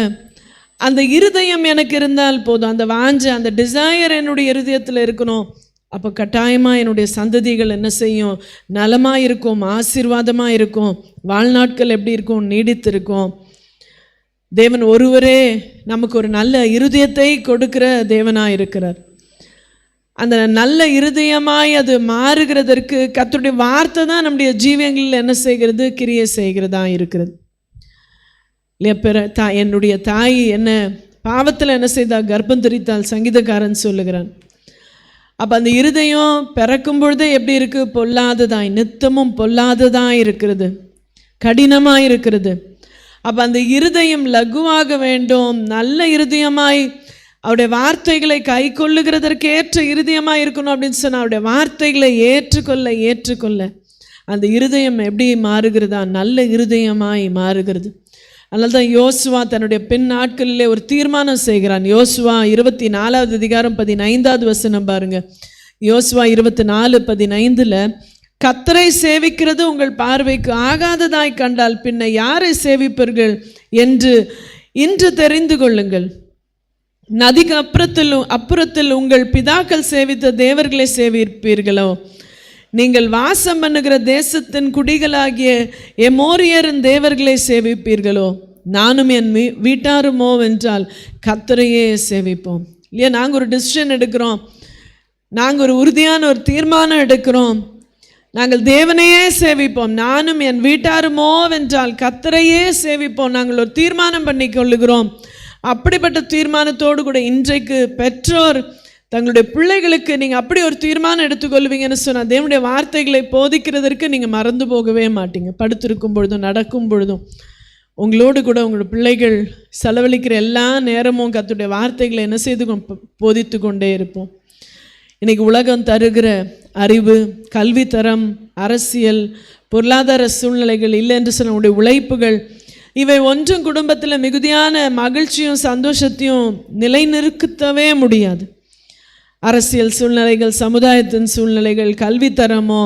அந்த இருதயம் எனக்கு இருந்தால் போதும். அந்த வாஞ்சை, அந்த டிசையர் என்னுடைய இருதயத்தில் இருக்கணும். அப்போ கட்டாயமாக என்னுடைய சந்ததிகள் என்ன செய்யும், நலமாக இருக்கும், ஆசீர்வாதமாக இருக்கும், வாழ்நாட்கள் எப்படி இருக்கும், நீடித்திருக்கும். தேவன் ஒருவரே நமக்கு ஒரு நல்ல இருதயத்தை கொடுக்கிற தேவனாக இருக்கிறார். அந்த நல்ல இருதயமாய் அது மாறுகிறதற்கு கர்த்தருடைய வார்த்தை தான் நம்முடைய ஜீவியங்களில் என்ன செய்கிறது, கிரியை செய்கிறதா இருக்கிறது இல்லையா. என்னுடைய தாய் என்ன பாவத்தில் என்ன செய்தா, கர்ப்பம் தரித்தால் சங்கீதக்காரன் சொல்லுகிறான். அப்போ அந்த இருதயம் பிறக்கும் பொழுதே எப்படி இருக்குது, பொல்லாததாய், நித்தமும் பொல்லாததாய் இருக்கிறது, கடினமாக இருக்கிறது. அப்போ அந்த இருதயம் லகுவாக வேண்டும், நல்ல இருதயமாய் அவருடைய வார்த்தைகளை கை கொள்ளுகிறதற்கேற்ற இருதயமாக இருக்கணும் அப்படின்னு சொன்னால் அவருடைய வார்த்தைகளை ஏற்றுக்கொள்ள அந்த இருதயம் எப்படி மாறுகிறதா, நல்ல இருதயமாய் மாறுகிறது. அதனால தான் யோசுவா தன்னுடைய பின் நாட்களிலே ஒரு தீர்மானம் செய்கிறான். யோசுவா 24வது அதிகாரம் 15வது வசனம் பாருங்க. யோசுவா 24:15 கர்த்தரை சேவிக்கிறது உங்கள் பார்வைக்கு ஆகாததாய் கண்டால் பின்ன யாரை சேவிப்பீர்கள் என்று இன்று தெரிந்து கொள்ளுங்கள். நதிக்கு அப்புறத்தில் உங்கள் பிதாக்கள் சேவித்த தேவர்களை சேவிப்பீர்களோ, நீங்கள் வாசம் பண்ணுகிற தேசத்தின் குடிகளாகிய எமோரியரின் தேவர்களை சேவிப்பீர்களோ, நானும் என் வீட்டாருமோ என்றால் கர்த்தரையே சேவிப்போம். இல்லையா, நாங்கள் ஒரு டிசிஷன் எடுக்கிறோம், நாங்கள் ஒரு உறுதியான ஒரு தீர்மானம் எடுக்கிறோம், நாங்கள் தேவனையே சேவிப்போம், நானும் என் வீட்டாருமோ என்றால் கர்த்தரையே சேவிப்போம், நாங்கள் ஒரு தீர்மானம் பண்ணி கொள்ளுகிறோம். அப்படிப்பட்ட தீர்மானத்தோடு கூட இன்றைக்கு பெற்றோர் தங்களுடைய பிள்ளைகளுக்கு நீங்கள் அப்படி ஒரு தீர்மானம் எடுத்துக்கொள்வீங்கன்னு சொன்னால் தேவனுடைய வார்த்தைகளை போதிக்கிறதற்கு நீங்கள் மறந்து போகவே மாட்டீங்க. படுத்திருக்கும் பொழுதும் நடக்கும் பொழுதும் உங்களோடு கூட உங்களோட பிள்ளைகள் செலவழிக்கிற எல்லா நேரமும் கர்த்தருடைய வார்த்தைகளை என்ன செய்து போதித்து கொண்டே இருப்போம். இன்றைக்கி உலகம் தருகிற அறிவு, கல்வித்தரம், அரசியல், பொருளாதார சூழ்நிலைகள் இல்லை என்று சொல்ல உங்களுடைய உழைப்புகள், இவை ஒன்றும் குடும்பத்தில் மிகுதியான மகிழ்ச்சியும் சந்தோஷத்தையும் நிலைநிறுத்தவே முடியாது. அரசியல் சூழ்நிலைகள், சமுதாயத்தின் சூழ்நிலைகள், கல்வித்தரமோ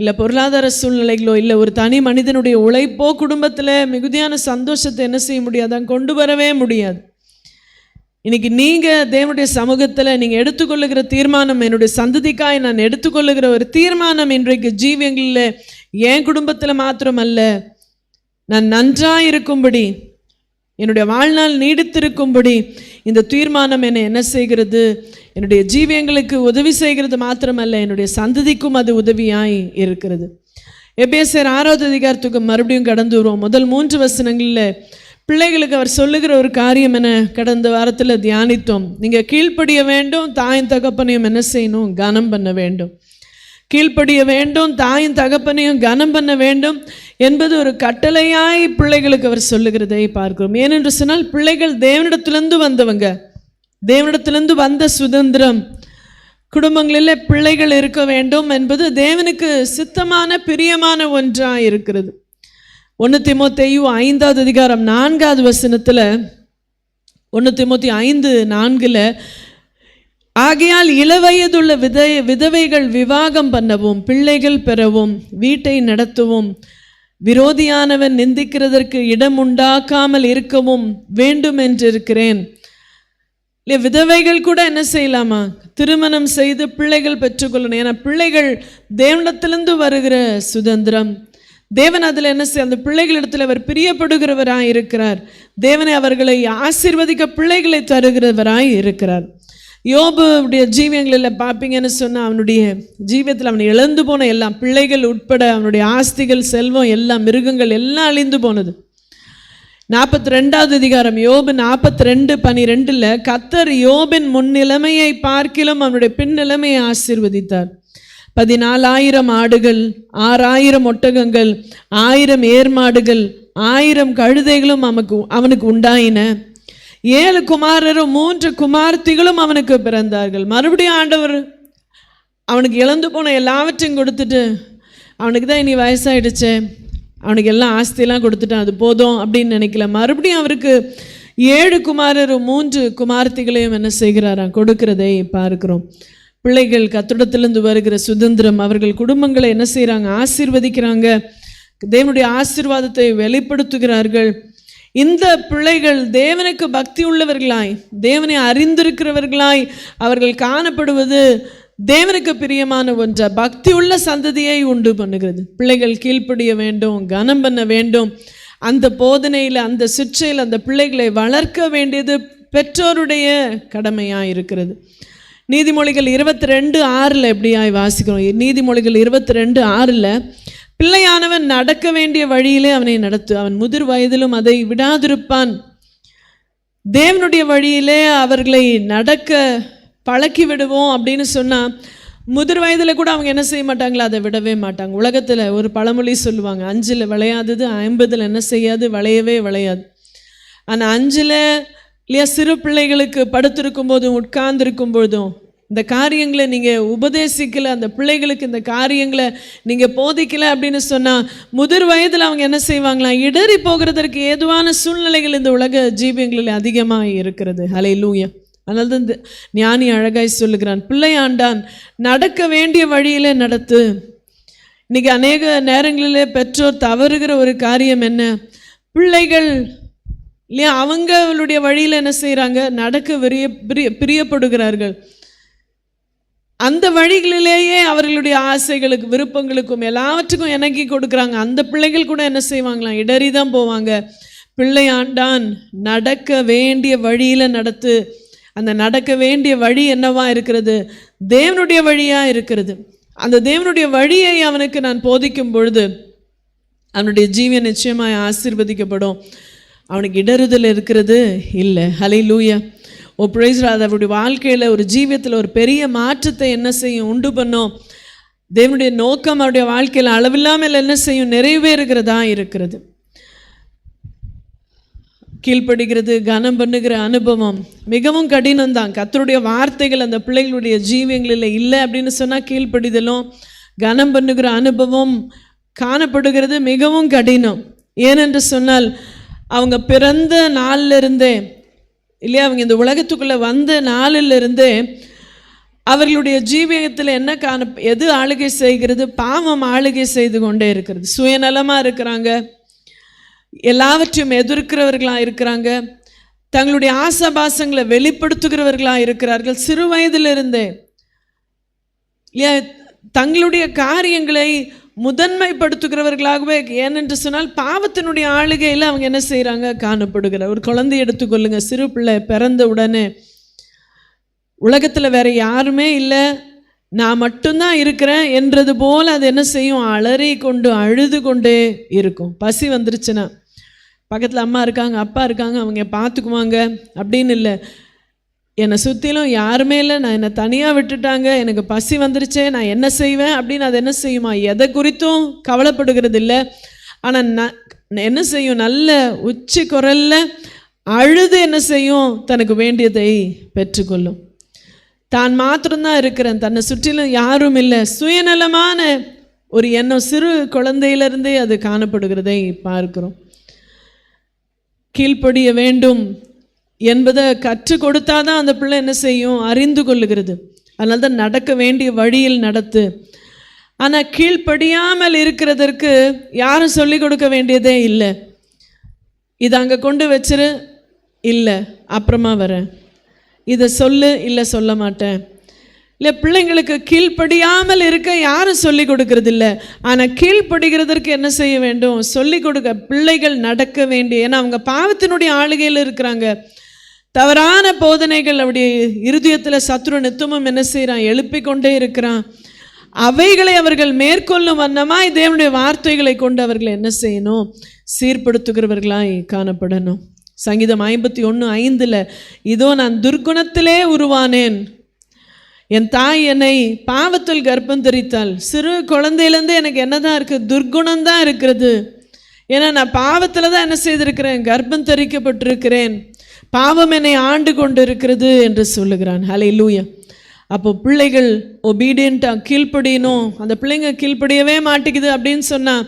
இல்லை பொருளாதார சூழ்நிலைகளோ இல்லை ஒரு தனி மனிதனுடைய உழைப்போ குடும்பத்தில் மிகுதியான சந்தோஷத்தை என்ன செய்ய முடியாது, கொண்டு வரவே முடியாது. இன்னைக்கு நீங்கள் தேவனுடைய சமூகத்தில் நீங்கள் எடுத்துக்கொள்ளுகிற தீர்மானம், என்னுடைய சந்ததிக்காய் நான் எடுத்துக்கொள்ளுகிற ஒரு தீர்மானம் இன்றைக்கு ஜீவியங்களில் என் குடும்பத்தில் மாத்திரமல்ல, நான் நன்றாக இருக்கும்படி, என்னுடைய வாழ்நாள் நீடித்திருக்கும்படி இந்த தீர்மானம் என்னை என்ன செய்கிறது, என்னுடைய ஜீவியங்களுக்கு உதவி செய்கிறது மாத்திரமல்ல, என்னுடைய சந்ததிக்கும் அது உதவியாய் இருக்கிறது. எபேசியர் 6வது அதிகாரத்துக்கு மறுபடியும் கடந்து வருவோம். முதல் 3 வசனங்களில் பிள்ளைகளுக்கு அவர் சொல்லுகிற ஒரு காரியம் என கடந்த வாரத்தில் தியானித்தோம். நீங்கள் கீழ்ப்படிய வேண்டும், தாயின் தகப்பனையும் என்ன செய்யணும், கனம் பண்ண வேண்டும். கீழ்ப்படிய வேண்டும், தாயின் தகப்பனையும் கனம் பண்ண வேண்டும் என்பது ஒரு கட்டளையாய் பிள்ளைகளுக்கு அவர் சொல்லுகிறதை பார்க்கிறோம். ஏனென்று சொன்னால் பிள்ளைகள் தேவனிடத்திலிருந்து வந்தவங்க, தேவனிடத்திலிருந்து வந்த சுதந்திரம். குடும்பங்களில் பிள்ளைகள் இருக்க வேண்டும் என்பது தேவனுக்கு சித்தமான பிரியமான ஒன்றாக இருக்கிறது. 1 தீமோத்தேயு 5வது அதிகாரம் 4வது வசனத்தில், 1 தீமோத்தேயு 5:4, ஆகையால் இளவயதுள்ள விதவைகள் விவாகம் பண்ணவும், பிள்ளைகள் பெறவும், வீட்டை நடத்தவும், விரோதியானவன் நிந்திக்கிறதற்கு இடம் உண்டாக்காமல் இருக்கவும் வேண்டும் என்றிருக்கிறேன். இல்லை, விதவைகள் கூட என்ன செய்யலாமா, திருமணம் செய்து பிள்ளைகள் பெற்றுக்கொள்ளணும். ஏன்னா பிள்ளைகள் தேவனிடத்திலிருந்து வருகிற சுதந்திரம். தேவன் அதில் என்ன செய்ய, அந்த பிள்ளைகளிடத்தில் அவர் பிரியப்படுகிறவராய் இருக்கிறார். தேவனை அவர்களை ஆசீர்வதிக்க பிள்ளைகளை தருகிறவராய் இருக்கிறார். யோபுடைய ஜீவியங்களில் பார்ப்பீங்கன்னு சொன்னால், அவனுடைய ஜீவியத்தில் அவன் இழந்து போன எல்லாம், பிள்ளைகள் உட்பட அவனுடைய ஆஸ்திகள், செல்வம், எல்லாம், மிருகங்கள் எல்லாம் அழிந்து போனது. 42வது அதிகாரம் யோபு 42:12, கர்த்தர் யோபின் முன்னிலைமையை பார்க்கிலும் அவனுடைய பின் நிலைமையை ஆசீர்வதித்தார். 14,000 ஆடுகள், 6,000 ஒட்டகங்கள், 1000 ஏர்மாடுகள், 1000 கழுதைகளும் அவனுக்கு உண்டாயின. 7 குமாரரும் 3 குமார்த்திகளும் அவனுக்கு பிறந்தார்கள். மறுபடியும் ஆண்டவர் அவனுக்கு இழந்து போன எல்லாவற்றையும் கொடுத்துட்டு, அவனுக்கு தான் இனி வயசாயிடுச்சே, அவனுக்கு எல்லாம் ஆஸ்தியெல்லாம் கொடுத்துட்டான், அது போதும் அப்படின்னு நினைக்கல. மறுபடியும் அவருக்கு 7 குமாரரும் 3 குமார்த்திகளையும் என்ன செய்கிறாராம், கொடுக்கிறதை பார்க்கிறோம். பிள்ளைகள் கர்த்தரிடத்திலிருந்து வருகிற சுதந்திரம், அவர்கள் குடும்பங்களை என்ன செய்கிறாங்க, ஆசீர்வதிக்கிறாங்க, தேவனுடைய ஆசீர்வாதத்தை வெளிப்படுத்துகிறார்கள். இந்த பிள்ளைகள் தேவனுக்கு பக்தி உள்ளவர்களாய், தேவனை அறிந்திருக்கிறவர்களாய் அவர்கள் காணப்படுவது தேவனுக்கு பிரியமான ஒன்ற பக்தி உள்ள சந்ததியை உண்டு பண்ணுகிறது. பிள்ளைகள் கீழ்ப்படிய வேண்டும், கனம் பண்ண வேண்டும். அந்த போதனையில், அந்த சிற்றையில் அந்த பிள்ளைகளை வளர்க்க வேண்டியது பெற்றோருடைய கடமையாக இருக்கிறது. நீதிமொழிகள் 22:6 எப்படியாய் வாசிக்கிறோம். நீதிமொழிகள் 22:6, பிள்ளையானவன் நடக்க வேண்டிய வழியிலே அவனை நடத்து, அவன் முதிர் வயதிலும் அதை விடாதிருப்பான். தேவனுடைய வழியிலே அவர்களை நடக்க பழக்கி விடுவோம் அப்படின்னு சொன்னால், முதிர் வயதில் கூட அவங்க என்ன செய்ய மாட்டாங்களா, அதை விடவே மாட்டாங்க. உலகத்தில் ஒரு பழமொழி சொல்லுவாங்க, 5ல் விளையாதது 50ல் என்ன செய்யாது, விளையவே விளையாது. ஆனால் 5ல் இல்லையா, சிறு பிள்ளைகளுக்கு படுத்திருக்கும் போதும் உட்கார்ந்துருக்கும் பொழுதும் இந்த காரியங்களை நீங்கள் உபதேசிக்கலை, அந்த பிள்ளைகளுக்கு இந்த காரியங்களை நீங்கள் போதிக்கலை அப்படின்னு சொன்னால், முதிர் வயதில் அவங்க என்ன செய்வாங்களாம், இடறி போகிறதற்கு ஏதுவான சூழ்நிலைகள் இந்த உலக ஜீவியங்களில் அதிகமாக இருக்கிறது. ஹல்லேலூயா. அதனால தான் ஞானி அழகாய் சொல்லுகிறான், பிள்ளையாண்டான் நடக்க வேண்டிய வழியிலே நடத்து. இன்னைக்கு அநேக நேரங்களிலே பெற்றோர் தவறுகிற ஒரு காரியம் என்ன, பிள்ளைகள் இல்லையா அவங்களுடைய வழியில் என்ன செய்கிறாங்க, நடக்க பிரியப்படுகிறார்கள். அந்த வழிகளிலேயே அவர்களுடைய ஆசைகளுக்கு, விருப்பங்களுக்கும் எல்லாவற்றுக்கும் இணங்கி கொடுக்குறாங்க. அந்த பிள்ளைகள் கூட என்ன செய்வாங்களாம், இடறி தான் போவாங்க. பிள்ளையாண்டான் நடக்க வேண்டிய வழியில் நடத்து. அந்த நடக்க வேண்டிய வழி என்னவா இருக்கிறது, தேவனுடைய வழியாக இருக்கிறது. அந்த தேவனுடைய வழியை அவனுக்கு நான் போதிக்கும் பொழுது அவனுடைய ஜீவன் நிச்சயமாக ஆசீர்வதிக்கப்படும். அவனுக்கு இடறுதல் இருக்கிறது இல்லை. ஹல்லேலூயா. ஓ பிரைஸ் காட். அவருடைய வாழ்க்கையில், ஒரு ஜீவியத்தில் ஒரு பெரிய மாற்றத்தை என்ன செய்யும், உண்டு பண்ணும். தேவனுடைய நோக்கம் அவருடைய வாழ்க்கையில் அளவில்லாமல் என்ன செய்யும், நிறைவேறுகிறதா இருக்கிறது. கீழ்ப்படுகிறது, கனம் பண்ணுகிற அனுபவம் மிகவும் கடினம்தான். கர்த்தருடைய வார்த்தைகள் அந்த பிள்ளைகளுடைய ஜீவியங்களில் இல்லை அப்படின்னு சொன்னால், கீழ்ப்படிதலும் கனம் பண்ணுகிற அனுபவம் காணப்படுகிறது மிகவும் கடினம். ஏனென்று சொன்னால், அவங்க பிறந்த நாளிலிருந்தே இல்லையா, அவங்க இந்த உலகத்துக்குள்ளே வந்த நாளிலிருந்தே அவர்களுடைய ஜீவியத்தில் என்ன எது ஆளுகை செய்கிறது, பாவம் ஆளுகை செய்து கொண்டே இருக்கிறது. சுயநலமாக இருக்கிறாங்க, எல்லாவற்றையும் எதிர்க்கிறவர்களாக இருக்கிறாங்க. தங்களுடைய ஆசாபாசங்களை வெளிப்படுத்துகிறவர்களாக இருக்கிறார்கள். சிறு வயதிலிருந்தே இல்லையா, தங்களுடைய காரியங்களை முதன்மைப்படுத்துகிறவர்களாகவே. ஏனென்று சொன்னால் பாவத்தினுடைய ஆளுகையில் அவங்க என்ன செய்கிறாங்க, காணப்படுகிற. ஒரு குழந்தை எடுத்துக்கொள்ளுங்க, சிறு பிள்ளை பிறந்த உடனே உலகத்தில் வேற யாருமே இல்லை, நான் மட்டும்தான் இருக்கிறேன் என்றது போல் அது என்ன செய்யும், அலறி கொண்டு அழுது கொண்டே இருக்கும். பசி வந்துருச்சுன்னா பக்கத்தில் அம்மா இருக்காங்க, அப்பா இருக்காங்க, அவங்க பார்த்துக்குவாங்க அப்படின்னு இல்லை. என்னை சுற்றிலும் யாருமே இல்லை, நான் என்னை தனியாக விட்டுட்டாங்க, எனக்கு பசி வந்துருச்சே, நான் என்ன செய்வேன் அப்படின்னு அது என்ன செய்யுமா, எதை குறித்தும் கவலைப்படுகிறது இல்லை. ஆனால் என்ன செய்யும், நல்ல உச்சி குரல்ல அழுது என்ன செய்யும், தனக்கு வேண்டியதை பெற்றுக்கொள்ளும். தான் மாத்திரம்தான் இருக்கிறேன், தன்னை சுற்றிலும் யாரும் இல்லை, சுயநலமான ஒரு எண்ணம் சிறு குழந்தையிலிருந்தே அது காணப்படுகிறதை பார்க்கிறோம். கீழ்ப்படிய வேண்டும் என்பதை கற்றுக் கொடுத்தாதான் அந்த பிள்ளை என்ன செய்யும், அறிந்து கொள்ளுகிறது. அதனால தான் நடக்க வேண்டிய வழியில் நடத்து. ஆனால் கீழ்ப்படியாமல் இருக்கிறதற்கு யாரும் சொல்லிக் கொடுக்க வேண்டியதே இல்லை. இதை அங்கே கொண்டு வச்சிரு, இல்லை அப்புறமா வரேன், இதை சொல்லு, இல்லை சொல்ல மாட்டேன். இல்லை, பிள்ளைங்களுக்கு கீழ்ப்படியாமல் இருக்க யாரும் சொல்லிக் கொடுக்கறது இல்லை. ஆனால் கீழ்ப்படுகிறதற்கு என்ன செய்ய வேண்டும், சொல்லிக் கொடுக்க. பிள்ளைகள் நடக்க வேண்டிய, ஏன்னா அவங்க பாவத்தினுடைய ஆளுகையில் இருக்கிறாங்க. தவறான போதனைகள் அவருடைய இருதயத்தில் சத்ரு நித்தமும் என்ன செய்கிறான், எழுப்பிக் கொண்டே இருக்கிறான். அவைகளை அவர்கள் மேற்கொள்ளும் வண்ணமாய் தேவனுடைய வார்த்தைகளை கொண்டு அவர்கள் என்ன செய்யணும், சீர்படுத்துகிறவர்களாய் காணப்படணும். சங்கீதம் 51:5 இதோ நான் துர்க்குணத்திலே உருவானேன், என் தாய் என்னை பாவத்தில் கர்ப்பம் தரித்தாள். சிறு குழந்தையிலேருந்து எனக்கு என்னதான் இருக்குது, துர்க்குணம்தான் இருக்கிறது. ஏன்னா நான் பாவத்தில் தான் என்ன செய்திருக்கிறேன், கர்ப்பம் தரிக்கப்பட்டிருக்கிறேன், பாவம் என்னை ஆண்டு கொண்டு இருக்கிறது என்று சொல்லுகிறான். ஹல்லேலூயா. அப்போ பிள்ளைகள் ஒபீடியண்ட்டாக கீழ்ப்படியணும். அந்த பிள்ளைங்க கீழ்ப்படியவே மாட்டேங்குது அப்படின்னு சொன்னால்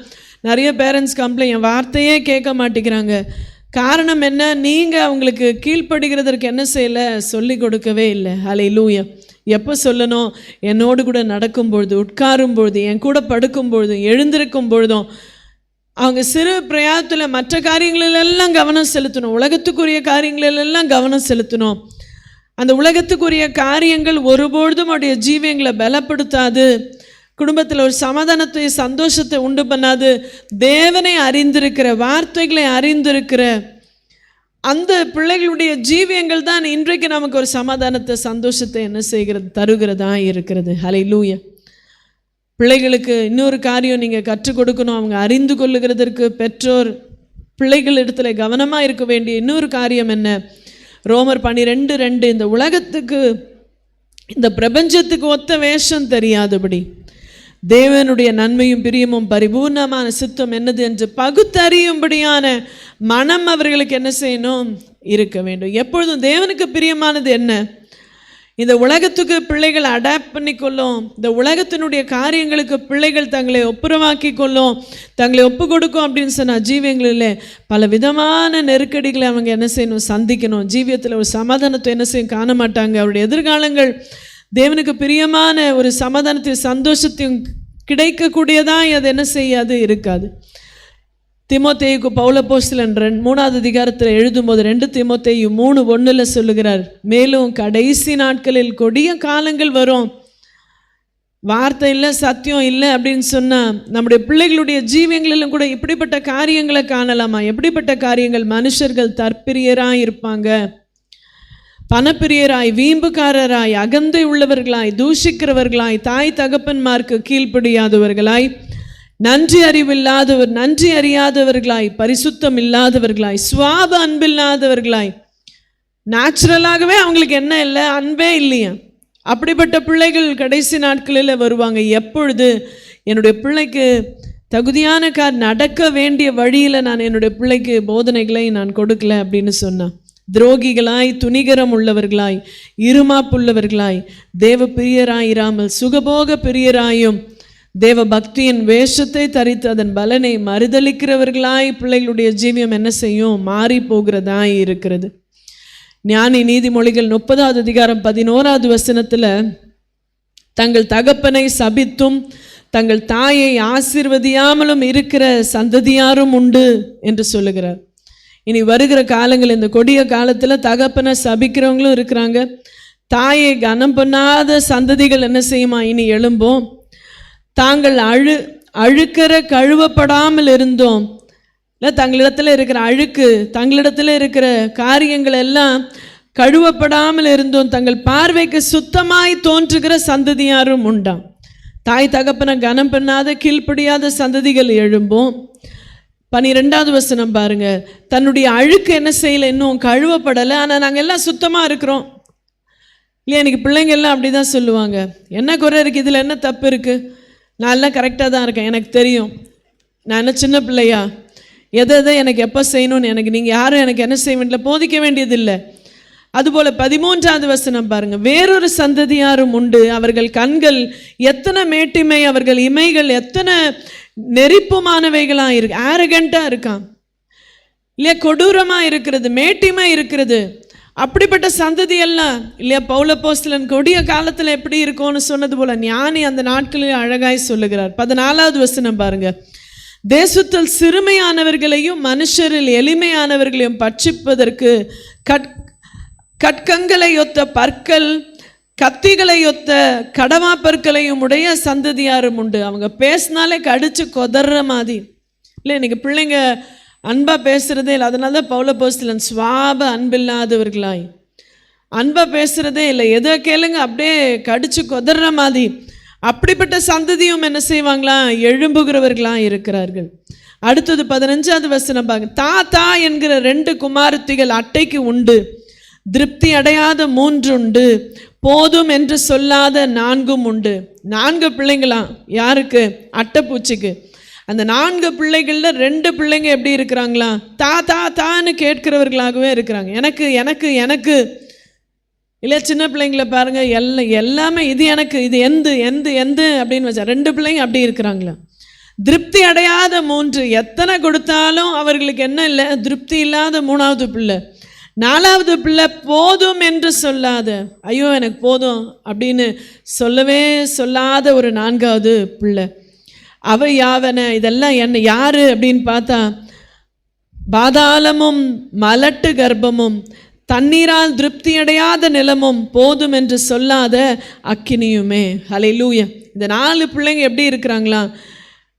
நிறைய பேரண்ட்ஸ் கம்ப்ளைண்ட், என் வார்த்தையே கேட்க மாட்டேங்கிறாங்க. காரணம் என்ன, நீங்கள் அவங்களுக்கு கீழ்ப்படுகிறதற்கு என்ன செய்யலை, சொல்லி கொடுக்கவே இல்லை. ஹல்லேலூயா. எப்போ சொல்லணும், என்னோடு கூட நடக்கும்பொழுது, உட்காரும் பொழுது, என் கூட படுக்கும் பொழுதும், எழுந்திருக்கும் பொழுதும். அவங்க சிறு பிரயாத்தில் மற்ற காரியங்களிலெல்லாம் கவனம் செலுத்தணும், உலகத்துக்குரிய காரியங்களிலெல்லாம் கவனம் செலுத்தணும். அந்த உலகத்துக்குரிய காரியங்கள் ஒருபொழுதும் அவருடைய ஜீவியங்களை பலப்படுத்தாது, குடும்பத்தில் ஒரு சமாதானத்தை சந்தோஷத்தை உண்டு பண்ணாது. தேவனை அறிந்திருக்கிற, வார்த்தைகளை அறிந்திருக்கிற அந்த பிள்ளைகளுடைய ஜீவியங்கள் தான் இன்றைக்கு நமக்கு ஒரு சமாதானத்தை சந்தோஷத்தை என்ன செய்கிறது, தருகிறதா இருக்கிறது. ஹல்லேலூயா. பிள்ளைகளுக்கு இன்னொரு காரியம் நீங்கள் கற்றுக் கொடுக்கணும், அவங்க அறிந்து கொள்ளுகிறதற்கு பெற்றோர் பிள்ளைகள் இடத்துல கவனமாக இருக்க வேண்டிய இன்னொரு காரியம் என்ன, ரோமர் 12:2 இந்த உலகத்துக்கு, இந்த பிரபஞ்சத்துக்கு ஒத்த வேஷம் தெரியாதபடி தேவனுடைய நன்மையும் பிரியமும் பரிபூர்ணமான சித்தம் என்னது என்று பகுத்தறியும்படியான மனம் அவர்களுக்கு என்ன செய்யணும், இருக்க வேண்டும். எப்பொழுதும் தேவனுக்கு பிரியமானது என்ன, இந்த உலகத்துக்கு பிள்ளைகள் அடாப்ட் பண்ணிக்கொள்ளும், இந்த உலகத்தினுடைய காரியங்களுக்கு பிள்ளைகள் தங்களை ஒப்புரவாக்கி கொள்ளும், தங்களை ஒப்பு கொடுக்கும் அப்படின்னு சொன்னால் ஜீவியங்களில் பல விதமான நெருக்கடிகளை அவங்க என்ன செய்யணும், சந்திக்கணும். ஜீவியத்தில் ஒரு சமாதானத்தை என்ன செய்யும், காண மாட்டாங்க. அவருடைய எதிர்காலங்கள் தேவனுக்கு பிரியமான ஒரு சமாதானத்தையும் சந்தோஷத்தையும் கிடைக்கக்கூடியதான் அது என்ன செய்யாது, இருக்காது. தீமோத்தேயுக்கு பவுலப்போஸ்தலன் 3ஆவது அதிகாரத்தில் எழுதும்போது 2 தீமோத்தேயு 3:1 சொல்லுகிறார், மேலும் கடைசி நாட்களில் கொடிய காலங்கள் வரும். வார்த்தை இல்லை, சத்தியம் இல்லை அப்படின்னு சொன்னால் நம்முடைய பிள்ளைகளுடைய ஜீவியங்களிலும் கூட இப்படிப்பட்ட காரியங்களை காணலாமா? எப்படிப்பட்ட காரியங்கள்? மனுஷர்கள் தற்பிரியராய் இருப்பாங்க, பணப்பிரியராய், வீம்புக்காரராய், அகந்தை உள்ளவர்களாய், தூஷிக்கிறவர்களாய், தாய் தகப்பன்மார்க்கு கீழ்ப்படியாதவர்களாய், நன்றி அறியாதவர்களாய், பரிசுத்தம் இல்லாதவர்களாய், சுவாப அன்பில்லாதவர்களாய். நேச்சுரலாகவே அவங்களுக்கு என்ன இல்லை, அன்பே இல்லையா. அப்படிப்பட்ட பிள்ளைகள் கடைசி நாட்களில் வருவாங்க. எப்பொழுது என்னுடைய பிள்ளைக்கு தகுதியான நடக்க வேண்டிய வழியில் நான் என்னுடைய பிள்ளைக்கு போதனைகளை நான் கொடுக்கல அப்படின்னு சொன்னான். துரோகிகளாய், துணிகரம் உள்ளவர்களாய், இருமாப்புள்ளவர்களாய், தேவ பிரியராயிராமல் சுகபோக பிரியராயும் தேவ பக்தியின் வேஷத்தை தரித்து அதன் பலனை மறுதளிக்கிறவர்களாய் பிள்ளைகளுடைய ஜீவியம் என்ன செய்யும், மாறி போகிறதாய் இருக்கிறது. ஞானி நீதிமொழிகள் 30ஆவது அதிகாரம் 11ஆவது வசனத்தில் தங்கள் தகப்பனை சபித்தும் தங்கள் தாயை ஆசீர்வதியாமலும் இருக்கிற சந்ததியாரும் உண்டு என்று சொல்லுகிறார். இனி வருகிற காலங்கள், இந்த கொடிய காலத்தில் தகப்பனை சபிக்கிறவங்களும் இருக்கிறாங்க. தாயை கனம் பண்ணாத சந்ததிகள் என்ன செய்யுமா இனி எழும்போம். தாங்கள் அழுக்கிற கழுவப்படாமல் இருந்தோம். இல்லை, தங்களிடத்தில் இருக்கிற அழுக்கு, தங்களிடத்தில் இருக்கிற காரியங்கள் எல்லாம் கழுவப்படாமல் இருந்தோம். தங்கள் பார்வைக்கு சுத்தமாய் தோன்றுகிற சந்ததியாரும் உண்டாம். தாய் தகப்பனை கனம் பண்ணாத கீழ்ப்படியாத சந்ததிகள் எழும்போம். 12வது வசனம் பாருங்க. தன்னுடைய அழுக்கு என்ன செய்யலை, இன்னும் கழுவப்படலை, ஆனால் நாங்கள் எல்லாம் சுத்தமாக இருக்கிறோம். இல்லையா, எனக்கு பிள்ளைங்க எல்லாம் அப்படி தான் சொல்லுவாங்க. என்ன குறை இருக்குது, இதில் என்ன தப்பு இருக்குது, நான் எல்லாம் கரெக்டாக தான் இருக்கேன், எனக்கு தெரியும், நான் என்ன சின்ன பிள்ளையா, எதை எனக்கு எப்போ செய்யணும்னு எனக்கு நீங்கள் யாரும் எனக்கு என்ன செய்ய வேண்டிய போதிக்க வேண்டியதில்லை. அதுபோல் 13வது வசனம் பாருங்கள். வேறொரு சந்ததியாரும் உண்டு, அவர்கள் கண்கள் எத்தனை மேட்டிமை, அவர்கள் இமைகள் எத்தனை நெரிப்புமானவைகளாக இருக்கு. ஆரகண்ட்டாக இருக்கான் இல்லையா, கொடூரமாக இருக்கிறது, மேட்டிமை இருக்கிறது. அப்படிப்பட்ட சந்ததி எல்லாம் இல்லையா, பவுலப்போஸ்தலன் கொடிய காலத்தில் எப்படி இருக்கும்னு சொன்னது போல ஞானி அந்த நாட்களில் அழகாய் சொல்லுகிறார். 14வது வசனம் பாருங்க. தேசத்தில் சிறுமையானவர்களையும் மனுஷரில் எளிமையானவர்களையும் பட்சிப்பதற்கு கற்கங்களை ஒத்த பற்கள், கத்திகளை ஒத்த கடமா பற்களையும் உடைய சந்ததியாரும் உண்டு. அவங்க பேசினாலே கடிச்சு கொதற மாதிரி. இல்லை, இன்னைக்கு பிள்ளைங்க அன்பாக பேசுகிறதே இல்லை. அதனால தான் பவுலப்போஸ்தலன் சுவாப அன்பில்லாதவர்களாய், அன்பாக பேசுகிறதே இல்லை, எதை கேளுங்க அப்படியே கடிச்சு கொதற மாதிரி. அப்படிப்பட்ட சந்ததியும் என்ன செய்வாங்களா, எழும்புகிறவர்களாக இருக்கிறார்கள். அடுத்தது 15வது வசனம் பாருங்க. தாத்தா என்கிற 2 குமாரத்திகள் அட்டைக்கு உண்டு, திருப்தி அடையாத 3 உண்டு, போதும் என்று சொல்லாத 4 உண்டு. 4 பிள்ளைங்களாம். யாருக்கு? அட்டைப்பூச்சிக்கு. அந்த 4 பிள்ளைகளில் 2 பிள்ளைங்க எப்படி இருக்கிறாங்களா, தான்னு கேட்கிறவர்களாகவே இருக்கிறாங்க. எனக்கு எனக்கு எனக்கு இல்லை, சின்ன பிள்ளைங்களை பாருங்கள், எல்லாமே இது எனக்கு, இது எந்து அப்படின்னு வச்சா 2 பிள்ளைங்க அப்படி இருக்கிறாங்களா. திருப்தி அடையாத 3, எத்தனை கொடுத்தாலும் அவர்களுக்கு என்ன இல்லை, திருப்தி இல்லாத 3வது பிள்ளை. 4வது பிள்ளை போதும் என்று சொல்லாத, ஐயோ எனக்கு போதும் அப்படின்னு சொல்லவே சொல்லாத ஒரு 4வது பிள்ளை. அவை யாவன, இதெல்லாம் என்ன யாரு அப்படின்னு பார்த்தா, பாதாளமும் மலட்டு கர்ப்பமும் தண்ணீரால் திருப்தி அடையாத நிலமும் போதும் என்று சொல்லாத அக்கினியுமே. ஹல்லேலூயா. இந்த 4 பிள்ளைங்க எப்படி இருக்கிறாங்களா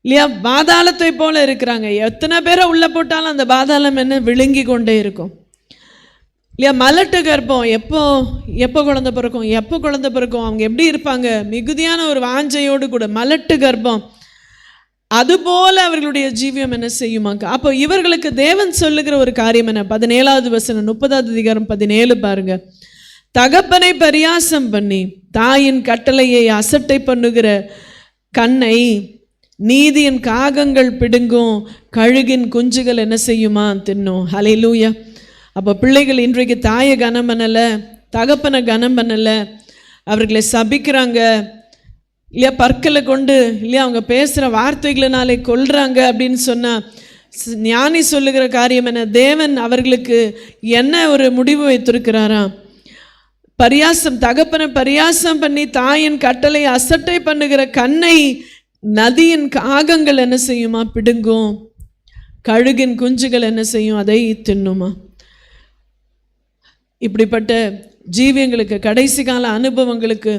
இல்லையா, பாதாளத்தை போல இருக்கிறாங்க. எத்தனை பேரை உள்ள போட்டாலும் அந்த பாதாளம் என்ன விழுங்கி கொண்டே இருக்கும் இல்லையா. மலட்டு கர்ப்பம், எப்போ குழந்தை பிறக்கும், அவங்க எப்படி இருப்பாங்க, மிகுதியான ஒரு வாஞ்சையோடு கூட. மலட்டு கர்ப்பம், அதுபோல அவர்களுடைய ஜீவியம் என்ன செய்யுமாங்க. அப்போ இவர்களுக்கு தேவன் சொல்லுகிற ஒரு காரியம் என்ன, 17வது வசனம் 30வது அதிகாரம் 17 பாருங்க. தகப்பனை பரியாசம் பண்ணி தாயின் கட்டளையை அசட்டை பண்ணுகிற கண்ணை நீதியின் காகங்கள் பிடுங்கும், கழுகின் குஞ்சுகள் என்ன செய்யுமா தின்னும். ஹல்லேலூயா. அப்போ பிள்ளைகள் இன்றைக்கு தாயை கனம் பண்ணலை, தகப்பனை கனம் பண்ணலை, அவர்களை சபிக்கிறாங்க இல்லையா, பற்களை கொண்டு இல்லையா, அவங்க பேசுகிற வார்த்தைகளினாலே கொல்றாங்க அப்படின்னு சொன்னால் ஞானி சொல்லுகிற காரியம் என்ன, தேவன் அவர்களுக்கு என்ன ஒரு முடிவு வைத்திருக்கிறாராம். தகப்பனை பரியாசம் பண்ணி தாயின் கட்டளை அசட்டை பண்ணுகிற கண்ணை நதியின் காகங்கள் என்ன செய்யுமா பிடுங்கும், கழுகின் குஞ்சுகள் என்ன செய்யும், அதை தின்னுமா. இப்படிப்பட்ட ஜீவியங்களுக்கு, கடைசி கால அனுபவங்களுக்கு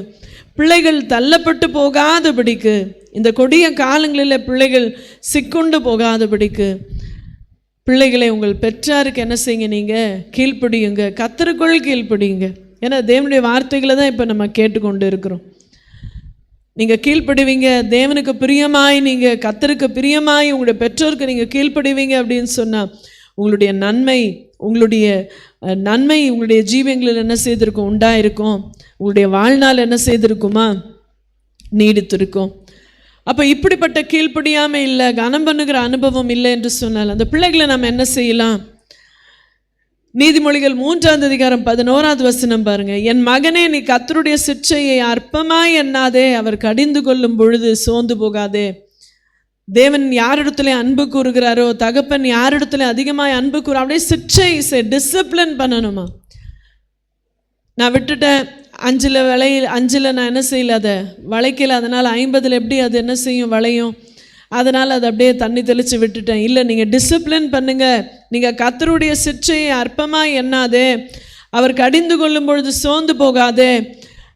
பிள்ளைகள் தள்ளப்பட்டு போகாதபடிக்கு, இந்த கொடிய காலங்களில் பிள்ளைகள் சிக்குண்டு போகாதபடிக்கு பிள்ளைகளை உங்கள் பெற்றாருக்கு என்ன செய்யுங்க, நீங்கள் கீழ்ப்படியுங்க, கர்த்தருக்குள் கீழ்ப்படியுங்க. ஏன்னா தேவனுடைய வார்த்தைகளை தான் இப்போ நம்ம கேட்டுக்கொண்டு இருக்கிறோம். நீங்கள் கீழ்ப்படுவீங்க, தேவனுக்கு பிரியமாய், நீங்கள் கர்த்தருக்கு பிரியமாய் உங்களுடைய பெற்றோருக்கு நீங்கள் கீழ்ப்படுவீங்க அப்படின்னு சொன்னால் உங்களுடைய நன்மை உங்களுடைய ஜீவியங்களில் என்ன செய்திருக்கும், உண்டாயிருக்கும். உங்களுடைய வாழ்நாள் என்ன செய்திருக்குமா, நீடித்திருக்கும். அப்போ இப்படிப்பட்ட கீழ்ப்படியாமல் இல்லை, கனம் பண்ணுகிற அனுபவம் இல்லை என்று சொன்னால் அந்த பிள்ளைகளை நம்ம என்ன செய்யலாம். நீதிமொழிகள் 3வது அதிகாரம் 11வது வசனம் பாருங்க. என் மகனே, நீ கர்த்தருடைய சிட்சையை அற்பமாய் எண்ணாதே, அவர் கடிந்து கொள்ளும் பொழுது சோர்ந்து போகாதே. தேவன் யாரிடத்துல அன்பு கூறுகிறாரோ, தகப்பன் யாரிடத்துல அதிகமாக அன்பு கூறு, அப்படியே சிட்சை டிசிப்ளின் பண்ணணுமா. நான் விட்டுட்டேன், 5 நான் என்ன செய்யல, அதை வளைக்கல, அதனால் 50 எப்படி அது என்ன செய்யும், வளையும், அதனால் அதை அப்படியே தண்ணி தெளித்து விட்டுட்டேன். இல்லை, நீங்கள் டிசிப்ளின் பண்ணுங்கள், நீங்கள் கர்த்தருடைய சிற்சையை அற்பமாய் எண்ணாதே, அவர் கடிந்து கொள்ளும் பொழுது சோர்ந்து போகாதே.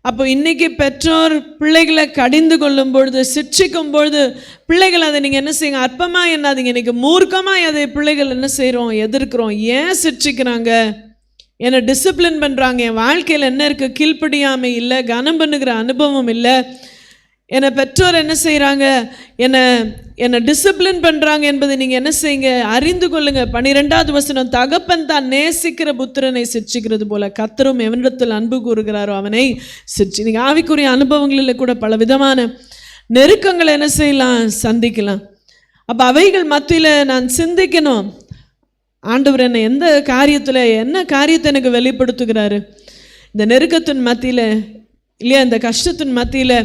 அப்போ இன்றைக்கி பெற்றோர் பிள்ளைகளை கடிந்து கொள்ளும் பொழுது, சிட்சிக்கும் பொழுது பிள்ளைகள் அதை நீங்கள் என்ன செய்யுங்க, அற்பமாக எண்ணாதீங்க. இன்றைக்கி மூர்க்கமாக அதை பிள்ளைகள் என்ன செய்கிறோம், எதிர்க்கிறோம். ஏன் சிட்சிக்கிறாங்க, என்னை டிசிப்ளின் பண்ணுறாங்க, என் வாழ்க்கையில் என்ன இருக்குது, கீழ்ப்படியாமை இல்லை, கனம் பண்ணுகிற அனுபவம் இல்லை. என்னை பெற்றோர் என்ன செய்கிறாங்க, என்னை டிசிப்ளின் பண்ணுறாங்க என்பதை நீங்கள் என்ன செய்யுங்க, அறிந்து கொள்ளுங்க. 12வது வசனம், தகப்பன் தான் நேசிக்கிற புத்திரனை சிட்சிக்கிறது போல கர்த்தரும் எவனிடத்தில் அன்பு கூறுகிறாரோ அவனை சிட்சி. நீங்கள் ஆவிக்குரிய அனுபவங்களில் கூட பல விதமான நெருக்கங்களை என்ன செய்யலாம், சந்திக்கலாம். அப்போ அவைகள் மத்தியில் நான் சிந்திக்கணும், ஆண்டவர் என்னை எந்த காரியத்தில், என்ன காரியத்தை எனக்கு வெளிப்படுத்துகிறாரு, இந்த நெருக்கத்தின் மத்தியில் இல்லையா, இந்த கஷ்டத்தின் மத்தியில்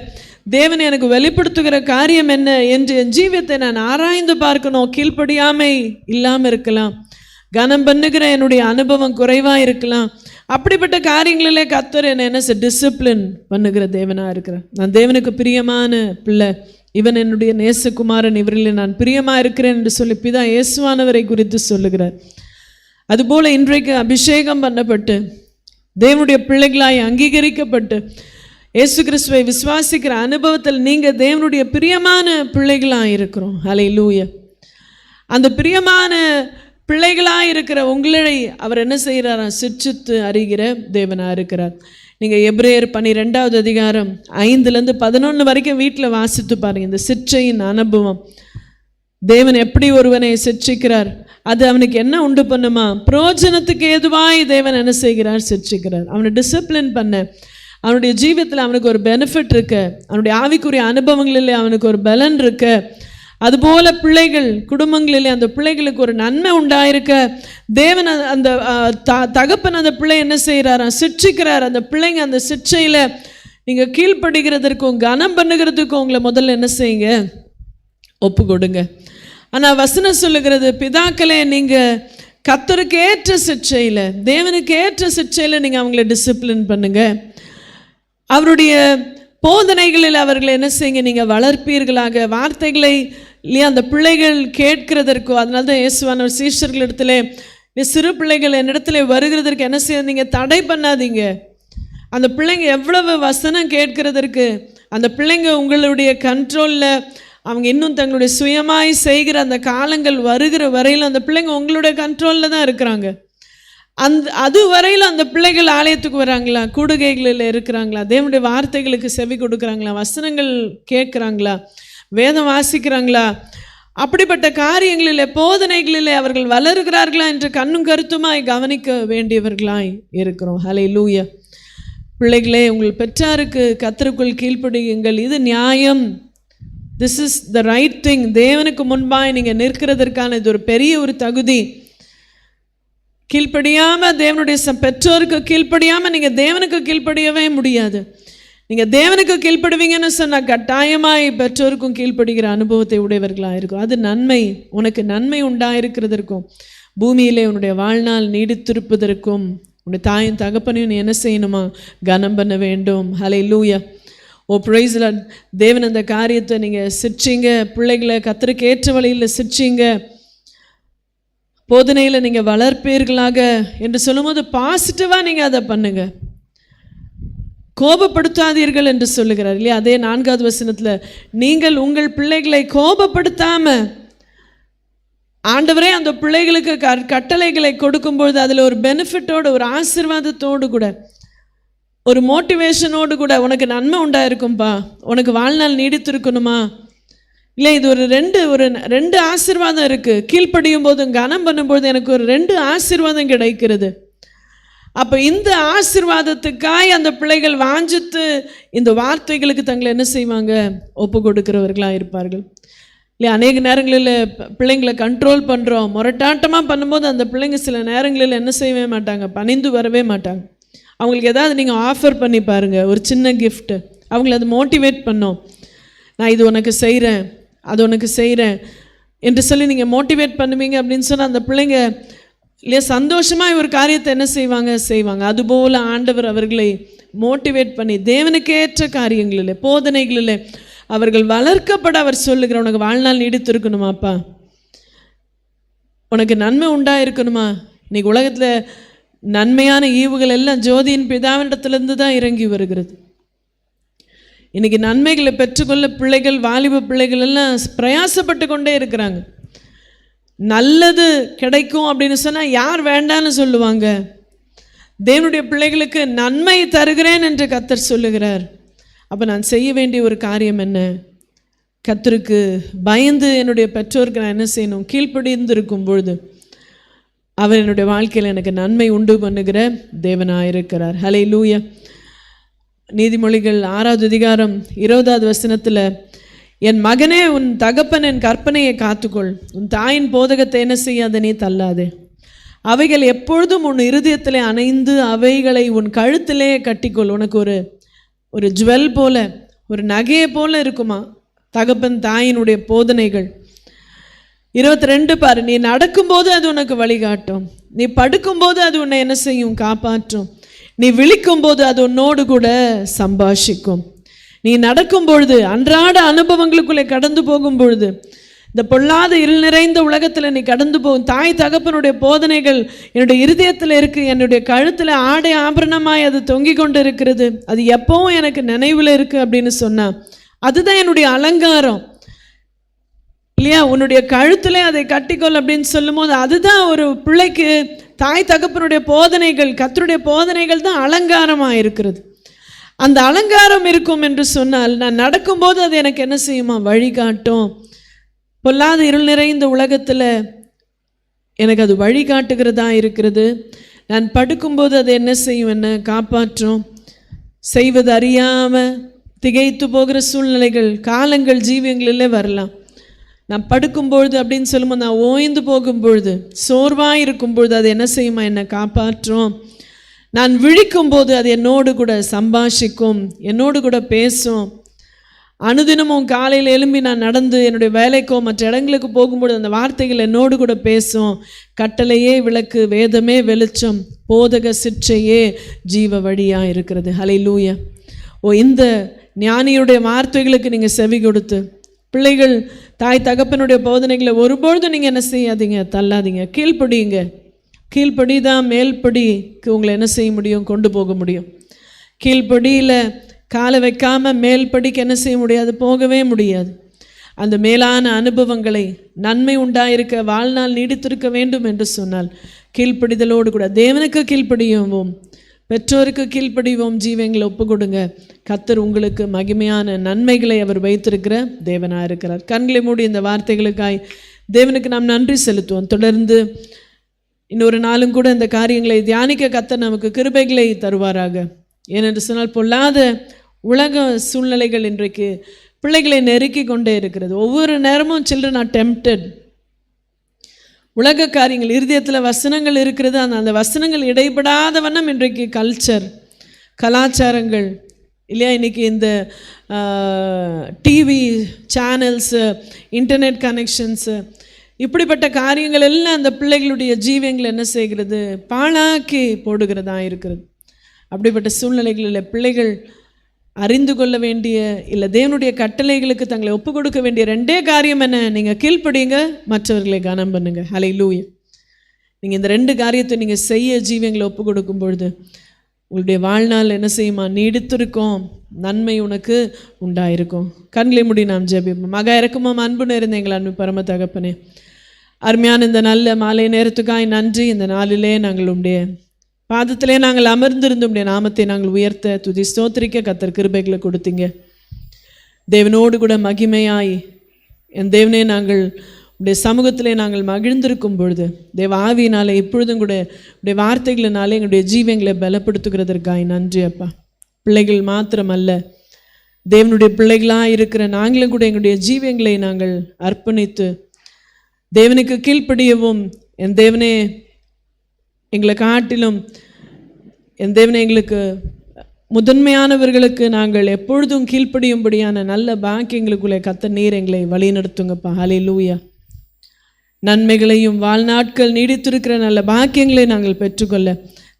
தேவன் எனக்கு வெளிப்படுத்துகிற காரியம் என்ன என்று என் ஜீவியத்தை நான் ஆராய்ந்து பார்க்கணும். கீழ்ப்படியாமை இல்லாமல் இருக்கலாம், கனம் பண்ணுகிற என்னுடைய அனுபவம் குறைவாக இருக்கலாம். அப்படிப்பட்ட காரியங்களிலே கர்த்தர் என்ன டிசிப்ளின் பண்ணுகிற தேவனாக இருக்கிறேன். நான் தேவனுக்கு பிரியமான பிள்ளை, இவன் என்னுடைய நேசகுமாரன், இவரில் நான் பிரியமாக இருக்கிறேன் என்று சொல்லி பிதா இயேசுவானவரை குறித்து சொல்லுகிறார். அதுபோல் இன்றைக்கு அபிஷேகம் பண்ணப்பட்டு தேவனுடைய பிள்ளைகளாய் அங்கீகரிக்கப்பட்டு இயேசு கிறிஸ்துவை விசுவாசிக்கிற அனுபவத்தில் நீங்கள் தேவனுடைய பிரியமான பிள்ளைகளாக இருக்கிறோம். ஹல்லேலூயா. அந்த பிரியமான பிள்ளைகளாக இருக்கிற உங்களை அவர் என்ன செய்கிறாரா, சிட்சித்து அறிகிற தேவனாக இருக்கிறார். நீங்கள் எபிரேயர் 12வது அதிகாரம் 5-11 வரைக்கும் வீட்டில் வாசித்து பாருங்கள். இந்த சிட்சையின் அனுபவம், தேவன் எப்படி ஒருவனை சிட்சிக்கிறார், அது அவனுக்கு என்ன உண்டு பண்ணுமா, பிரயோஜனத்துக்கு ஏதுவாய் தேவன் என்ன செய்கிறார், சிட்சிக்கிறார். அவனை டிசிப்ளின் பண்ண, அவனுடைய ஜீவியத்தில் அவனுக்கு ஒரு பெனிஃபிட் இருக்கு, அவனுடைய ஆவிக்குரிய அனுபவங்களிலே அவனுக்கு ஒரு பலன் இருக்கு. அதுபோல பிள்ளைகள் குடும்பங்களிலே அந்த பிள்ளைகளுக்கு ஒரு நன்மை உண்டாயிருக்க தேவன் அந்த தகப்பன் அந்த பிள்ளை என்ன செய்கிறாரா, சிட்சிக்கிறார். அந்த பிள்ளைங்க அந்த சிட்சையில் நீங்கள் கீழ்ப்படுகிறதற்கும் கனம் பண்ணுகிறதுக்கும் உங்களை முதல்ல என்ன செய்யுங்க, ஒப்பு கொடுங்க. ஆனால் வசனம் சொல்லுகிறது, பிதாக்களே நீங்கள் கர்த்தருக்கு ஏற்ற சிட்சையில், தேவனுக்கு ஏற்ற சிட்சையில் நீங்கள் அவங்கள டிசிப்ளின் பண்ணுங்க. அவருடைய போதனைகளில் அவர்களை என்ன செய்யுங்க, நீங்கள் வளர்ப்பீர்களாக. வார்த்தைகளை இல்லையா அந்த பிள்ளைகள் கேட்கிறதற்கோ, அதனால தான் இயேசுவானவர் சீஷர்களிடத்துல சிறு பிள்ளைகள் என்னிடத்துல வருகிறதற்கு என்ன செய்ய, நீங்கள் தடை பண்ணாதீங்க. அந்த பிள்ளைங்க எவ்வளவு வசனம் கேட்கிறதற்கு, அந்த பிள்ளைங்க உங்களுடைய கண்ட்ரோலில், அவங்க இன்னும் தங்களுடைய சுயமாய் செய்கிற அந்த காலங்கள் வருகிற வரையில் அந்த பிள்ளைங்க உங்களுடைய கண்ட்ரோலில் தான் இருக்கிறாங்க. அது வரையில் அந்த பிள்ளைகள் ஆலயத்துக்கு வராங்களா, கூடுகைகளில் இருக்கிறாங்களா, தேவனுடைய வார்த்தைகளுக்கு செவி கொடுக்குறாங்களா, வசனங்கள் கேட்குறாங்களா, வேதம் வாசிக்கிறாங்களா, அப்படிப்பட்ட காரியங்களில் போதனைகளில் அவர்கள் வளருகிறார்களா என்று கண்ணும் கருத்துமாய் கவனிக்க வேண்டியவர்களாய் இருக்கிறோம். ஹல்லேலூயா. பிள்ளைகளே, உங்கள் பெற்றாருக்கு கர்த்தருக்குள் கீழ்ப்படியுங்கள், இது நியாயம், this is the right thing. தேவனுக்கு முன்பாய் நீங்கள் நிற்கிறதற்கான இது ஒரு பெரிய ஒரு தகுதி. கீழ்ப்படியாமல் தேவனுடைய பெற்றோருக்கு கீழ்ப்படியாமல் நீங்கள் தேவனுக்கு கீழ்ப்படியவே முடியாது. நீங்கள் தேவனுக்கு கீழ்ப்படுவீங்கன்னு சொன்னால் கட்டாயமாய் பெற்றோருக்கும் கீழ்ப்படுகிற அனுபவத்தை உடையவர்களாக இருக்கும். அது நன்மை, உனக்கு நன்மை உண்டாயிருக்கிறதற்கும் பூமியிலே உன்னுடைய வாழ்நாள் நீடித்திருப்பதற்கும் உன்னுடைய தாயும் தகப்பனையும் நீ என்ன செய்யணுமா, கனம் பண்ண வேண்டும். ஹல்லேலூயா. ஓ பிரைஸ் லார்ட். தேவன் அந்த காரியத்தை நீங்கள் சிட்சிங்க, பிள்ளைகளை கர்த்தருக்கு ஏற்ற வழியில் சிட்சிங்க, போதனையில் நீங்கள் வளர்ப்பீர்களாக என்று சொல்லும்போது பாசிட்டிவாக நீங்கள் அதை பண்ணுங்க. கோபப்படுத்தாதீர்கள் என்று சொல்லுகிறார் இல்லையா. அதே 4வது வசனத்தில், நீங்கள் உங்கள் பிள்ளைகளை கோபப்படுத்தாமல், ஆண்டவரே அந்த பிள்ளைகளுக்கு கட்டளைகளை கொடுக்கும்பொழுது அதில் ஒரு பெனிஃபிட்டோடு, ஒரு ஆசீர்வாதத்தோடு கூட, ஒரு மோட்டிவேஷனோடு கூட, உனக்கு நன்மை உண்டாயிருக்கும்பா, உனக்கு வாழ்நாள் நீடித்திருக்கணுமா, இல்லை இது ஒரு ரெண்டு ஆசீர்வாதம் இருக்குது, கீழ்ப்படியும் போதும் கனம் பண்ணும்போது எனக்கு ஒரு 2 ஆசீர்வாதம் கிடைக்கிறது. அப்போ இந்த ஆசீர்வாதத்துக்காய் அந்த பிள்ளைகள் வாஞ்சித்து இந்த வார்த்தைகளுக்கு தங்களை என்ன செய்வாங்க, ஒப்பு கொடுக்கிறவர்களாக இருப்பார்கள் இல்லையா. அநேக நேரங்களில் பிள்ளைங்களை கண்ட்ரோல் பண்ணுறோம், முரட்டாட்டமாக பண்ணும்போது அந்த பிள்ளைங்க சில நேரங்களில் என்ன செய்யவே மாட்டாங்க, பணிந்து வரவே மாட்டாங்க. அவங்களுக்கு ஏதாவது நீங்கள் ஆஃபர் பண்ணி பாருங்கள், ஒரு சின்ன கிஃப்ட்டு, அவங்கள அது மோட்டிவேட் பண்ணோம். நான் இது உனக்கு செய்கிறேன், அது உனக்கு செய்கிறேன் என்று சொல்லி நீங்கள் மோட்டிவேட் பண்ணுவீங்க அப்படின்னு சொன்னால் அந்த பிள்ளைங்க இல்லையா சந்தோஷமாக ஒரு காரியத்தை என்ன செய்வாங்க. அதுபோல் ஆண்டவர் அவர்களை மோட்டிவேட் பண்ணி தேவனுக்கேற்ற காரியங்களில், போதனைகளில் அவர்கள் வளர்க்கப்பட அவர் சொல்லுகிற, உனக்கு வாழ்நாள் நீடித்திருக்கணுமாப்பா, உனக்கு நன்மை உண்டாயிருக்கணுமா? இன்னைக்கு உலகத்தில் நன்மையான ஈவுகள் எல்லாம் ஜோதியின் பிதாவினிடத்திலிருந்து தான் இறங்கி வருகிறது. இன்னைக்கு நன்மைகளை பெற்றுக்கொள்ள பிள்ளைகள், வாலிப பிள்ளைகள் எல்லாம் பிரயாசப்பட்டு கொண்டே இருக்கிறாங்க. நல்லது கிடைக்கும் அப்படின்னு சொன்னால் யார் வேண்டான்னு சொல்லுவாங்க? தேவனுடைய பிள்ளைகளுக்கு நன்மை தருகிறேன் என்று கர்த்தர் சொல்லுகிறார். அப்போ நான் செய்ய வேண்டிய ஒரு காரியம் என்ன? கர்த்தருக்கு பயந்து என்னுடைய பெற்றோருக்கு நான் என்ன செய்யணும்? கீழ்ப்படிந்து இருக்கும் பொழுது அவர் என்னுடைய வாழ்க்கையில் எனக்கு நன்மை உண்டு பண்ணுகிற தேவனாயிருக்கிறார். ஹல்லேலூயா. நீதிமொழிகள் 6வது அதிகாரம் 20வது வசனத்தில், என் மகனே, உன் தகப்பன் என் கற்பனையை காத்துக்கொள், உன் தாயின் போதகத்தை என்ன செய்யாத நீ தள்ளாதே. அவைகள் எப்பொழுதும் உன் இருதயத்திலே அணைந்து அவைகளை உன் கழுத்திலே கட்டிக்கொள். உனக்கு ஒரு ஜுவல் போல, ஒரு நகையை போல இருக்குமா தகப்பன் தாயினுடைய போதனைகள். 22 பாரு, நீ நடக்கும்போது அது உனக்கு வழிகாட்டும், நீ படுக்கும்போது அது உன்னை என்ன செய்யும்? காப்பாற்றும். நீ விழிக்கும்போது அது உன்னோடு கூட சம்பாஷிக்கும். நீ நடக்கும் பொழுது, அன்றாட அனுபவங்களுக்குள்ளே கடந்து போகும் பொழுது, இந்த பொல்லாத இருள் நிறைந்த உலகத்தில் நீ கடந்து போகும், தாய் தகப்பனுடைய போதனைகள் என்னுடைய இருதயத்தில் இருக்குது, என்னுடைய கழுத்தில் ஆடை ஆபரணமாய் அது தொங்கி கொண்டு இருக்கிறது, அது எப்பவும் எனக்கு நினைவில் இருக்குது அப்படின்னு சொன்னா அதுதான் என்னுடைய அலங்காரம் இல்லையா? உன்னுடைய கழுத்தில் அதை கட்டிக்கொள் அப்படின்னு சொல்லும் போது அதுதான் ஒரு பிள்ளைக்கு தாய் தகப்பனுடைய போதனைகள், கர்த்தருடைய போதனைகள் தான் அலங்காரமாக இருக்கிறது. அந்த அலங்காரம் இருக்கும் என்று சொன்னால் நான் நடக்கும்போது அது எனக்கு என்ன செய்யுமா? வழிகாட்டும். பொல்லாத இருள் நிறைந்த உலகத்தில் எனக்கு அது வழிகாட்டுகிறதா இருக்கிறது. நான் படுக்கும்போது அது என்ன செய்யும்? என்ன காப்பாற்றும். செய்வது அறியாமல் திகைத்து போகிற சூழ்நிலைகள், காலங்கள், ஜீவியங்களிலே வரலாம். நான் படுக்கும்பொழுது அப்படின்னு சொல்லும்போது, நான் ஓய்ந்து போகும்பொழுது, சோர்வாக இருக்கும்பொழுது அது என்ன செய்யுமா? என்னை காப்பாற்றும். நான் விழிக்கும்போது அது என்னோடு கூட சம்பாஷிக்கும், என்னோடு கூட பேசும். அனுதினமும் காலையில் எழும்பி நான் நடந்து என்னுடைய வேலைக்கோ மற்ற இடங்களுக்கு போகும்பொழுது அந்த வார்த்தைகள் என்னோடு கூட பேசும். கட்டளையே விளக்கு, வேதமே வெளிச்சம், போதக சிற்றையே ஜீவ வழியாக இருக்கிறது. ஹல்லேலூயா. இந்த ஞானியுடைய வார்த்தைகளுக்கு நீங்கள் செவி கொடுத்து, பிள்ளைகள் தாய் தகப்பனுடைய போதனைகளை ஒருபொழுதும் நீங்கள் என்ன செய்யாதீங்க? தள்ளாதீங்க. கீழ்ப்படியுங்க. கீழ்ப்படி தான் மேல்படிக்கு உங்களை என்ன செய்ய முடியும்? கொண்டு போக முடியும். கீழ்ப்படியில் காலை வைக்காமல் மேல்படிக்கு என்ன செய்ய முடியாது? போகவே முடியாது. அந்த மேலான அனுபவங்களை, நன்மை உண்டாயிருக்க, வாழ்நாள் நீடித்திருக்க வேண்டும் என்று சொன்னால் கீழ்ப்படிதலோடு கூட தேவனுக்கு கீழ்ப்படியோம், பெற்றோருக்கு கீழ்ப்படிவோம், ஜீவங்களை ஒப்பு கொடுங்க. கர்த்தர் உங்களுக்கு மகிமையான நன்மைகளை அவர் வைத்திருக்கிற தேவனாக இருக்கிறார். கண்களை மூடி இந்த வார்த்தைகளுக்காய் தேவனுக்கு நாம் நன்றி செலுத்துவோம். தொடர்ந்து இன்னொரு நாளும் கூட இந்த காரியங்களை தியானிக்க கர்த்தர் நமக்கு கிருபைகளை தருவாராக. ஏனென்று சொன்னால் பொல்லாத உலக சூழ்நிலைகள் இன்றைக்கு பிள்ளைகளை நெருக்கி கொண்டே இருக்கிறது. ஒவ்வொரு நேரமும் சில்ட்ரன் ஆர் டெம்ப்டட். உலக காரியங்கள், இருதயத்தில் வசனங்கள் இருக்கிறது, அந்த வசனங்கள் இடைப்படாத வண்ணம் இன்றைக்கு கல்ச்சர், கலாச்சாரங்கள் இல்லையா? இன்றைக்கி இந்த டிவி சேனல்ஸு, இன்டர்நெட் கனெக்ஷன்ஸு, இப்படிப்பட்ட காரியங்கள் எல்லாம் அந்த பிள்ளைகளுடைய ஜீவியங்களை என்ன செய்கிறது? பாழாக்கி போடுகிறதா இருக்கிறது. அப்படிப்பட்ட சூழ்நிலைகளில் பிள்ளைகள் அறிந்து கொள்ள வேண்டிய, இல்லை தேவனுடைய கட்டளைகளுக்கு தங்களை ஒப்பு கொடுக்க வேண்டிய ரெண்டே காரியம் என்ன? நீங்கள் கீழ்ப்படிங்க, மற்றவர்களை கனம் பண்ணுங்க. ஹல்லேலூயா. நீங்கள் இந்த 2 காரியத்தை நீங்கள் செய்ய ஜீவியங்களை ஒப்பு கொடுக்கும் பொழுது உங்களுடைய வாழ்நாள் என்ன செய்யுமா? நீடித்திருக்கும், நன்மை உனக்கு உண்டாயிருக்கும். கண்களை மூடி நாம் ஜெபிப்போம். மகா இறக்கமும் அன்பு நிறைந்த எங்கள் அன்பு பரம தகப்பனே, அருமையான இந்த நல்ல மாலை நேரத்துக்காய் நன்றி. இந்த நாளிலே நாங்கள் உடைய பாதத்திலே நாங்கள் அமர்ந்திருந்து உடைய நாமத்தை நாங்கள் உயர்த்த, துதி ஸ்தோத்திரிக்க கர்த்தர் கிருபைகளை கொடுத்தீங்க. தேவனோடு கூட மகிமையாய் என் தேவனே நாங்கள் உடைய சமூகத்திலே நாங்கள் மகிழ்ந்திருக்கும் பொழுது தேவ ஆவியினாலே இப்பொழுதும் கூட உடைய வார்த்தைகளினாலே எங்களுடைய ஜீவங்களை பலப்படுத்துகிறதற்காய் நன்றி அப்பா. பிள்ளைகள் மாத்திரமல்ல, தேவனுடைய பிள்ளைகளாக இருக்கிற நாங்களும் கூட எங்களுடைய ஜீவங்களை நாங்கள் அர்ப்பணித்து தேவனுக்கு கீழ்ப்படியவும், என் தேவனே எங்களை காட்டிலும் என் தேவனே எங்களுக்கு முதன்மையானவர்களுக்கு நாங்கள் எப்பொழுதும் கீழ்ப்படியும்படியான நல்ல பாக்கியங்களுக்குள்ளே கர்த்தர் நீர் எங்களை வழிநடத்துங்கப்பா. ஹல்லேலூயா. நன்மைகளையும் வாழ்நாட்கள் நீடித்திருக்கிற நல்ல பாக்கியங்களை நாங்கள் பெற்றுக்கொள்ள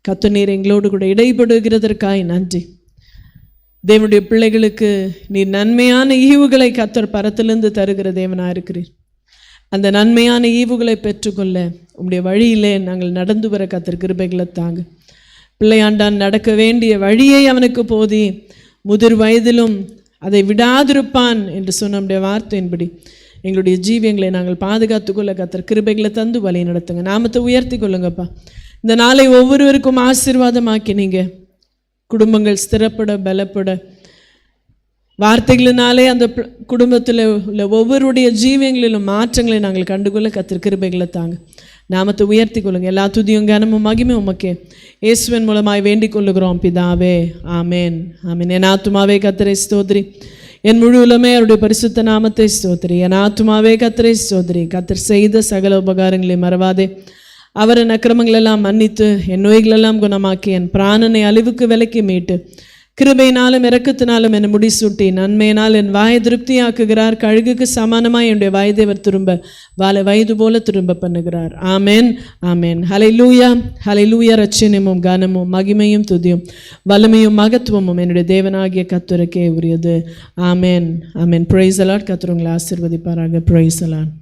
கர்த்தர் நீர் எங்களோடு கூட இடைப்படுகிறதற்காய் நன்றி. தேவனுடைய பிள்ளைகளுக்கு நீர் நன்மையான ஈவுகளை கர்த்தர் பரத்திலிருந்து தருகிற தேவனாக இருக்கிறீர். அந்த நன்மையான ஈவுகளை பெற்றுக்கொள்ள உம்முடைய வழியிலே நாங்கள் நடந்து வர கர்த்தர் கிருபைகளை தாங்க. பிள்ளையாண்டான் நடக்க வேண்டிய வழியை அவனுக்கு போதி, முதிர் வயதிலும் அதை விடாதிருப்பான் என்று சொன்ன நம்முடைய வார்த்தையின்படி எங்களுடைய ஜீவியங்களை நாங்கள் பாதுகாத்துக்கொள்ள கர்த்தர் கிருபைகளை தந்து வழி நடத்துங்க. நாமத்தை உயர்த்தி கொள்ளுங்கப்பா. இந்த நாளை ஒவ்வொருவருக்கும் ஆசீர்வாதமாக்கி நீங்கள் குடும்பங்கள் ஸ்திரப்பட பலப்பட, வார்த்தைகளினாலே அந்த குடும்பத்தில் உள்ள ஒவ்வொருடைய ஜீவியங்களிலும் மாற்றங்களை நாங்கள் கண்டுகொள்ள கர்த்தர் கிருபைகளை தாங்க. நாமத்தை உயர்த்தி கொள்ளுங்க. எல்லா துதியும் கனமும் மகிமையும் உமக்கே இயேசுவின் மூலமாய் வேண்டிக் கொள்ளுகிறோம் பிதாவே. ஆமேன் ஆமேன். என் ஆத்துமாவே கர்த்தரை ஸ்தோத்திரி, என் முழு உலகமே அவருடைய பரிசுத்த நாமத்தை ஸ்தோத்திரி. என் ஆத்துமாவே கர்த்தரை ஸ்தோத்திரி. கர்த்தர் செய்த சகல உபகாரங்களை மறவாதே. அவர் என் அக்கிரமங்களெல்லாம் மன்னித்து என் நோய்களெல்லாம் குணமாக்கி என் பிராணனை அழிவுக்கு விலக்கி மீட்டு கிருபையினாலும் இரக்கத்தினாலும் என்னை முடிசூட்டி நன்மையினால் என் வாயை திருப்தியாக்குகிறார். கழுகுக்கு சமானமாய் என்னுடைய வயதேவர் திரும்ப வயது போல திரும்ப பண்ணுகிறார். ஆமேன் ஆமேன். ஹல்லேலூயா ஹல்லேலூயா. ரட்சணியமும் கனமும் மகிமையும் துதியும் வல்லமையும் மகத்துவமும் என்னுடைய தேவனாகிய கர்த்தருக்கே உரியது. ஆமேன் ஆமேன். Praise the lord. கர்த்தர் உங்களை ஆசீர்வதிப்பாராக. Praise the Lord.